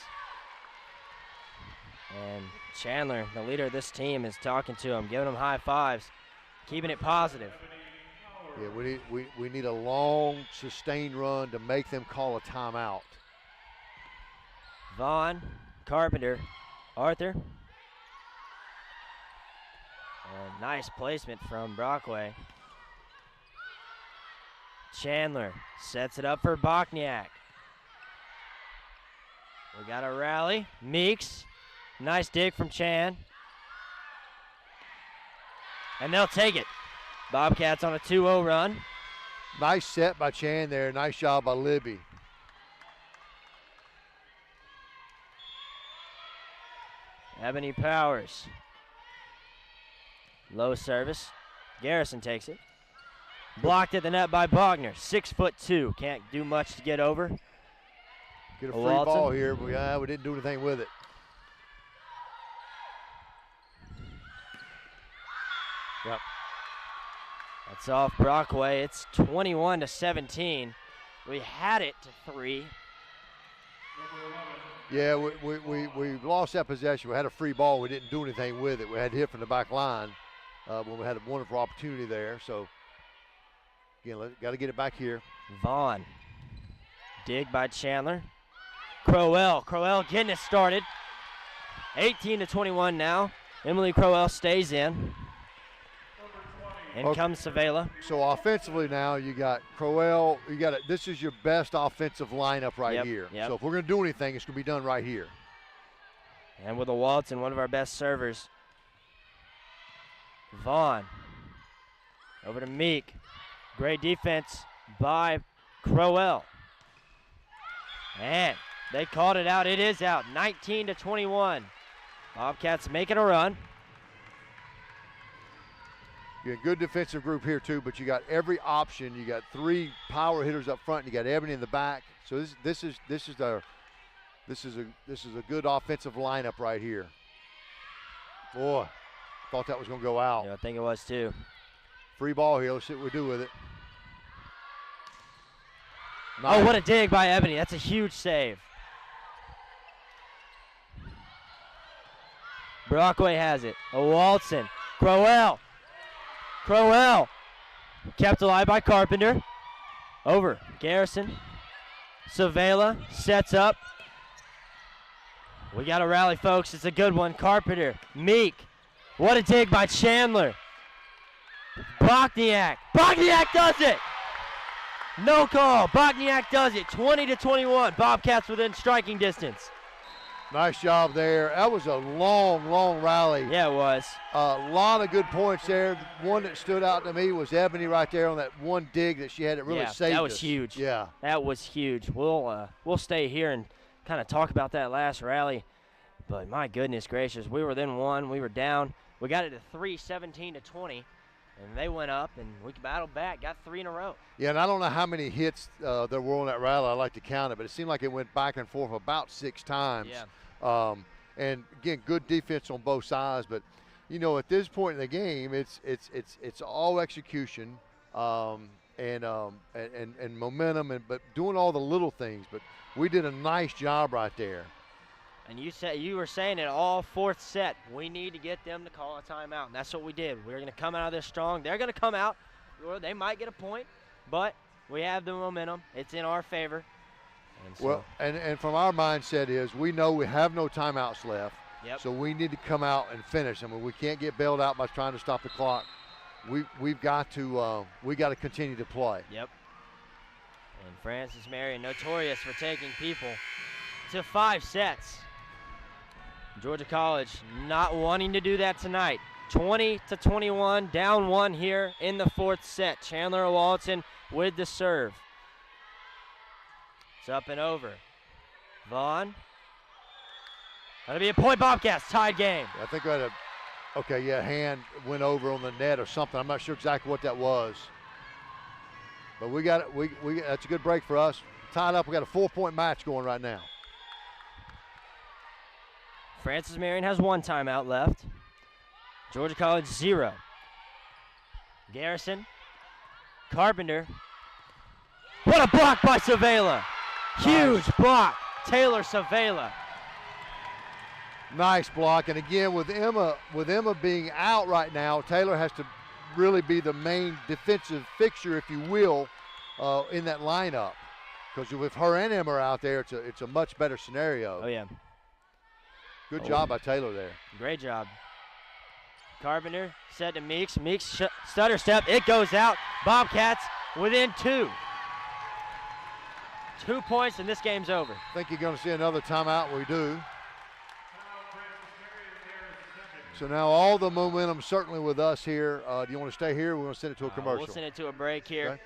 And Chandler, the leader of this team, is talking to him, giving him high fives, keeping it positive. Yeah, we need a long, sustained run to make them call a timeout. Vaughn, Carpenter, Arthur. A nice placement from Brockway. Chandler sets it up for Bokniak. We got a rally. Meeks, nice dig from Chan. And they'll take it. Bobcats on a 2-0 run. Nice set by Chan there. Nice job by Libby. Ebony Powers. Low service. Garrison takes it. Blocked at the net by Bogner. 6'2". Can't do much to get over. Get a free ball here, but we didn't do anything with it. Yep. That's off Brockway. It's 21-17. We had it to 3. Yeah, we lost that possession. We had a free ball. We didn't do anything with it. We had to hit from the back line when we had a wonderful opportunity there. So, again, got to get it back here. Vaughn. Dig by Chandler. Crowell getting it started. 18-21 now. Emily Crowell stays in. In comes Savela. So offensively now, you got Crowell. This is your best offensive lineup right here. Yep. So if we're going to do anything, it's going to be done right here. And with a Walton, one of our best servers. Vaughn. Over to Meek. Great defense by Crowell. And they called it out. It is out. 19-21. Bobcats making a run. You got a good defensive group here too, but you got every option. You got 3 power hitters up front. And you got Ebony in the back. So this is a good offensive lineup right here. Boy, thought that was going to go out. Yeah, I think it was too. Free ball here. Let's see what we do with it. Nice. Oh, what a dig by Ebony. That's a huge save. Brockway has it. A Walton. Crowell. Kept alive by Carpenter. Over. Garrison. Savela sets up. We got a rally, folks. It's a good one. Carpenter. Meek. What a dig by Chandler. Bokniak. Bokniak does it. No call. Bokniak does it. 20-21. Bobcats within striking distance. Nice job there. That was a long, long rally. Yeah, it was. A lot of good points there. One that stood out to me was Ebony right there on that one dig that she had that really saved us. That was huge. Yeah. That was huge. We'll stay here and kind of talk about that last rally. But my goodness gracious, we were then one. We were down. We got it to 3, 17 to 20. And they went up, and we battled back, got 3 in a row. Yeah, and I don't know how many hits there were on that rally. I like to count it, but it seemed like it went back and forth about 6 times. Yeah. And again, good defense on both sides. But you know, at this point in the game, it's all execution and momentum, but doing all the little things. But we did a nice job right there. And you were saying it all fourth set. We need to get them to call a timeout, and that's what we did. We're going to come out of this strong. They're going to come out, or they might get a point, but we have the momentum. It's in our favor. And so, well, and from our mindset is we know we have no timeouts left, so we need to come out and finish. I mean, we can't get bailed out by trying to stop the clock. We've got to continue to play. Yep. And Francis Marion, notorious for taking people to 5 sets. Georgia College not wanting to do that tonight. 20 to 21, down 1 here in the 4th set. Chandler Walton with the serve. It's up and over. Vaughn. That'll be a point, Bobcats, tied game. I think we had hand went over on the net or something. I'm not sure exactly what that was. But we got it. That's a good break for us. Tied up, we got a 4-point match going right now. Francis Marion has 1 timeout left. Georgia College 0. Garrison. Carpenter. What a block by Savela. Huge block. Taylor Savela. Nice block. And again, with Emma being out right now, Taylor has to really be the main defensive fixture, if you will, in that lineup. Because with her and Emma out there, it's a much better scenario. Oh, yeah. Good job by Taylor there. Great job. Carpenter set to Meeks. Meeks stutter step. It goes out. Bobcats within 2. 2 points and this game's over. I think you're going to see another timeout. We do. So now all the momentum certainly with us here. Do you want to stay here? We're going to send it to a commercial. We'll send it to a break here. Okay.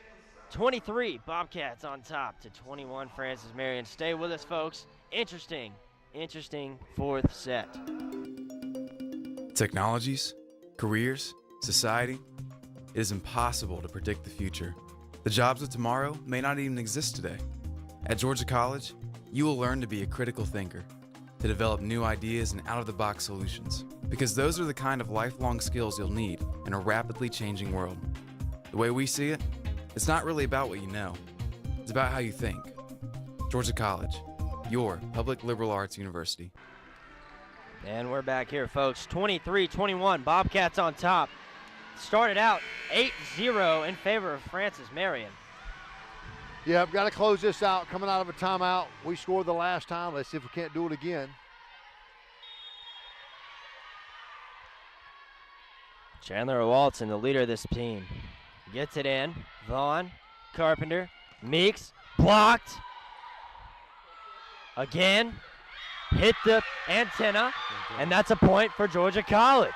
23 Bobcats on top to 21 Francis Marion. Stay with us, folks. Interesting 4th set. Technologies, careers, society. It is impossible to predict the future. The jobs of tomorrow may not even exist today. At Georgia College, you will learn to be a critical thinker, to develop new ideas and out-of-the-box solutions, because those are the kind of lifelong skills you'll need in a rapidly changing world. The way we see it, it's not really about what you know. It's about how you think. Georgia College, your public liberal arts university. And we're back here, folks. 23-21, Bobcats on top. Started out 8-0 in favor of Francis Marion. Yeah, I've got to close this out. Coming out of a timeout. We scored the last time. Let's see if we can't do it again. Chandler Walton, the leader of this team, gets it in. Vaughn, Carpenter, Meeks, blocked. Again, hit the antenna, and that's a point for Georgia College.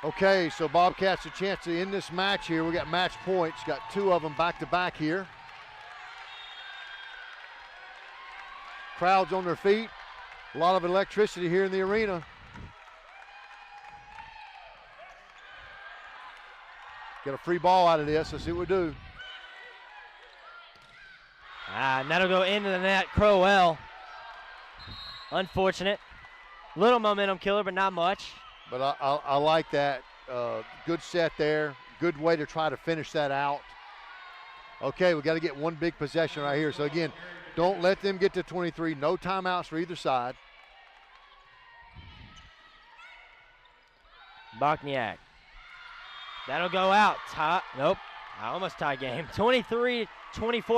Okay, so Bobcats a chance to end this match here. We got match points. Got 2 of them back-to-back here. Crowds on their feet. A lot of electricity here in the arena. Get a free ball out of this. Let's see what we do. And that'll go into the net. Crowell. Unfortunate. Little momentum killer, but not much. But I like that. Good set there. Good way to try to finish that out. Okay, we got to get one big possession right here. So again, don't let them get to 23. No timeouts for either side. Bokniak. That'll go out. Nope. Almost tie game. 23-24.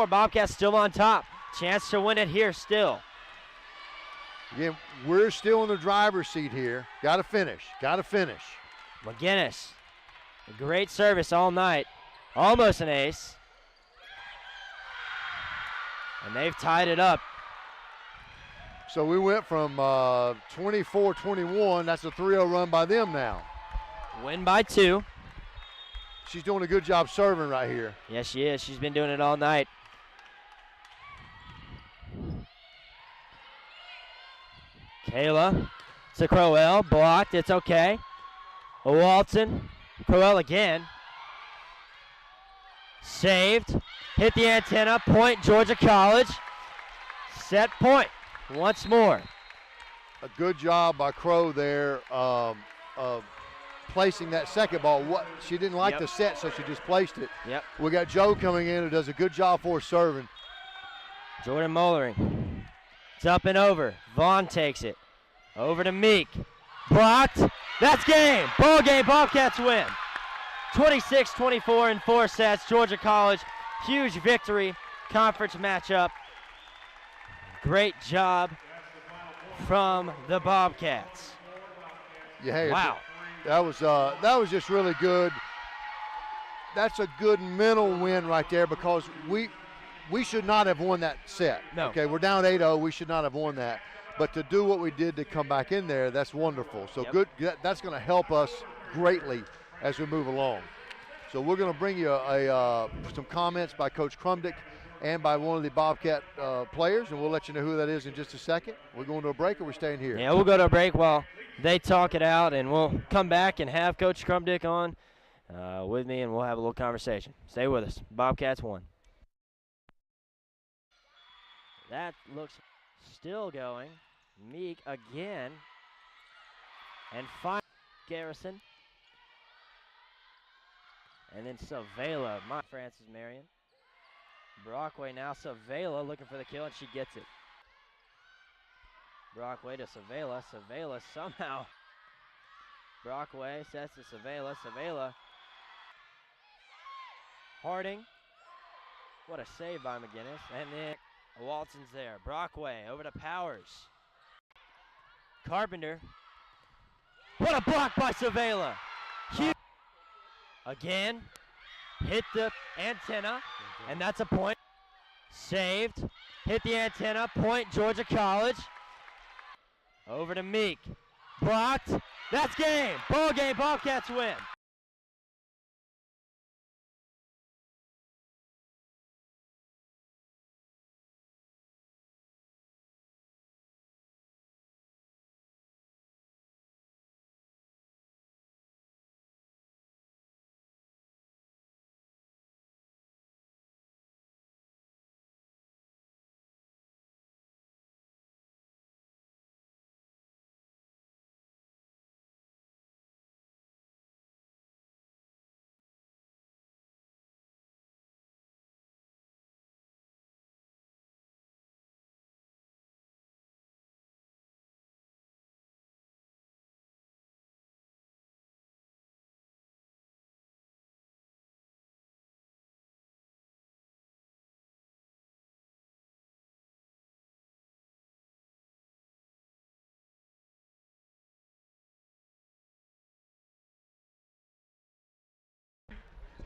Bobcats still on top. Chance to win it here still. Again, we're still in the driver's seat here. Got to finish. Got to finish. McGinnis. A great service all night. Almost an ace. And they've tied it up. So we went from 24-21. That's a 3-0 run by them now. Win by 2. She's doing a good job serving right here. Yes, she is. She's been doing it all night. Kayla to Crowell. Blocked. It's okay. Walton. Crowell again. Saved. Hit the antenna. Point, Georgia College. Set point once more. A good job by Crow there of placing that second ball. She didn't like the set, so she just placed it. Yep. We got Joe coming in who does a good job for serving. Jordan Mollering. It's up and over. Vaughn takes it. Over to Meek. Blocked. That's game. Ball game. Bobcats win. 26-24 in 4 sets. Georgia College, huge victory. Conference matchup. Great job from the Bobcats. Yeah, wow. That was just really good. That's a good mental win right there because we should not have won that set. No. Okay, we're down 8-0. We should not have won that. But to do what we did to come back in there, that's wonderful. So good. That's going to help us greatly as we move along. So we're going to bring you some comments by Coach Krumdick and by one of the Bobcat players, and we'll let you know who that is in just a second. We're going to a break, or we're staying here? Yeah, we'll go to a break while they talk it out, and we'll come back and have Coach Krumdick on with me, and we'll have a little conversation. Stay with us. Bobcats won. That looks still going. Meek again. And finally, Garrison. And then Savela, Francis Marion. Brockway now, Savela looking for the kill, and she gets it. Brockway to Savela. Savela somehow. Brockway sets to Savela. Savela. Harding. What a save by McGinnis. And then Walton's there. Brockway over to Powers. Carpenter. What a block by Savela. Huge. Again. Hit the antenna. And that's a point. Saved. Hit the antenna. Point, Georgia College. Over to Meek. Blocked. That's game. Ball game. Bobcats win.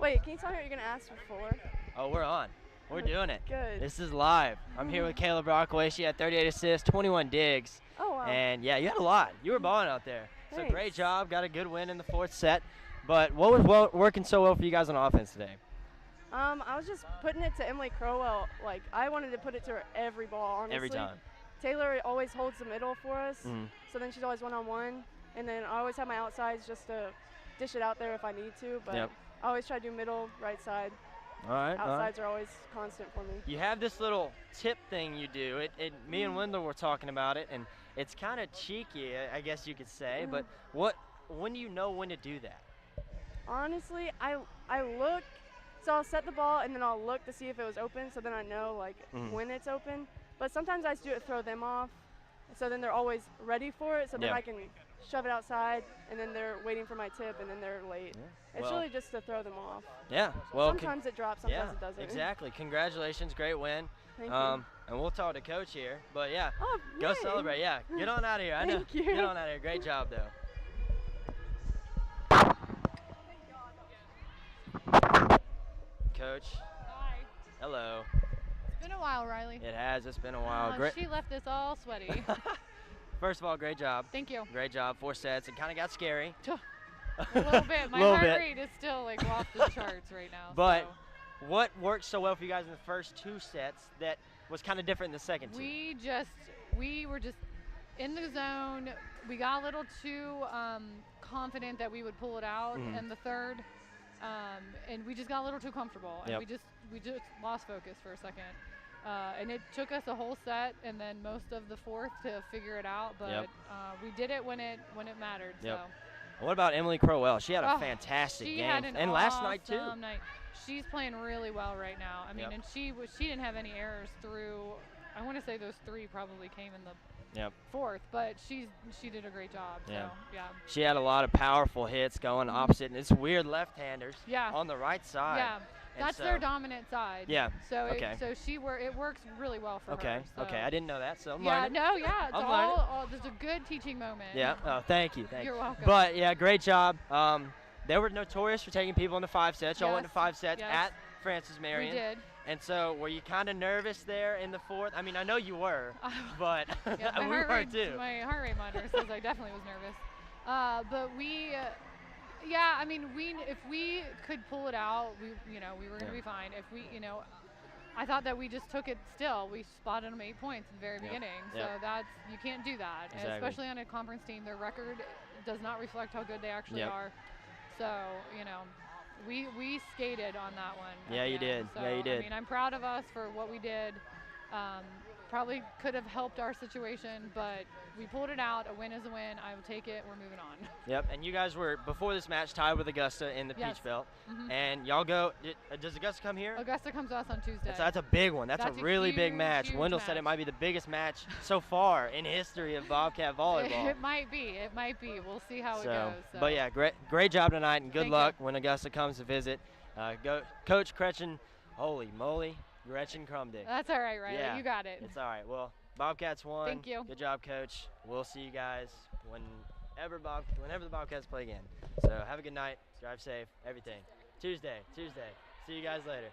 Wait, can you tell me what you're going to ask before? Oh, we're on. We're doing it. Good. This is live. I'm here with Kayla Brockway. She had 38 assists, 21 digs. Oh, wow. And, yeah, you had a lot. You were balling out there. Thanks. So great job. Got a good win in the 4th set. But what was working so well for you guys on offense today? I was just putting it to Emily Crowell. Like, I wanted to put it to her every ball, honestly. Every time. Taylor always holds the middle for us. Mm. So then she's always one-on-one. And then I always have my outsides just to dish it out there if I need to. But I always try to do middle, right side. All right. Outsides are always constant for me. You have this little tip thing you do. Me and Wendell were talking about it, and it's kind of cheeky, I guess you could say. But when do you know when to do that? Honestly, I look. So I'll set the ball, and then I'll look to see if it was open, so then I know, like, when it's open. But sometimes I just do it, throw them off, so then they're always ready for it, so then I can shove it outside, and then they're waiting for my tip, and then they're late. Yeah. It's really just to throw them off. Yeah. Well, sometimes it drops, sometimes it doesn't. Exactly. Congratulations. Great win. Thank you. And we'll talk to Coach here. But, yeah, go celebrate. Yeah, get on out of here. I know. Thank you. Get on out of here. Great job, though. Coach. Hi. Hello. It's been a while, Riley. It has. It's been a while. Great. She left us all sweaty. First of all, great job. Thank you. Great job. 4 sets. It kind of got scary. A little bit. My heart rate is still like off the charts right now. But what worked so well for you guys in the first 2 sets that was kind of different in the second 2? We were just in the zone. We got a little too confident that we would pull it out in the third, and we just got a little too comfortable, and we just lost focus for a second. And it took us a whole set and then most of the fourth to figure it out, but we did it when it mattered. So. What about Emily Crowell? She had a fantastic game, had an and last night too. Night. She's playing really well right now. I mean, and she didn't have any errors through. I want to say those 3 probably came in the fourth, but she did a great job. So, She had a lot of powerful hits going opposite, and it's weird left-handers on the right side. Yeah. That's their dominant side. Yeah. So it works really well for her. So. Okay. I didn't know that. So I'm learning. It's I'm all there's a good teaching moment. Yeah. Oh, thank you. You're welcome. But yeah, great job. They were notorious for taking people into 5 sets. Y'all went to 5 sets at Francis Marion. We did. And so, were you kind of nervous there in the fourth? I mean, I know you were, but my we were too. My heart rate monitor says I definitely was nervous. But we. I mean, if we could pull it out, we were going to be fine. If we, I thought that we just took it still. We spotted them 8 points in the very beginning. So you can't do that, exactly. Especially on a conference team. Their record does not reflect how good they actually are. So, we skated on that one. Yeah, you did. So, yeah, you did. I mean, I'm proud of us for what we did. Probably could have helped our situation, but we pulled it out. A win is a win. I will take it. We're moving on. Yep, and you guys were, before this match, tied with Augusta in the Peach Belt. And y'all go, does Augusta come here? Augusta comes to us on Tuesday. That's a big one. That's a really big match. Wendell said match. it might be the biggest match so far in history of Bobcat volleyball. It might be. We'll see how it goes. So. But yeah, great job tonight, and good luck when Augusta comes to visit. Coach Gretchen, holy moly. Gretchen Crumdick. That's all right, Riley. Yeah, you got it. It's all right. Well, Bobcats won. Thank you. Good job, Coach. We'll see you guys whenever the Bobcats play again. So have a good night. Drive safe. Everything. Tuesday. See you guys later.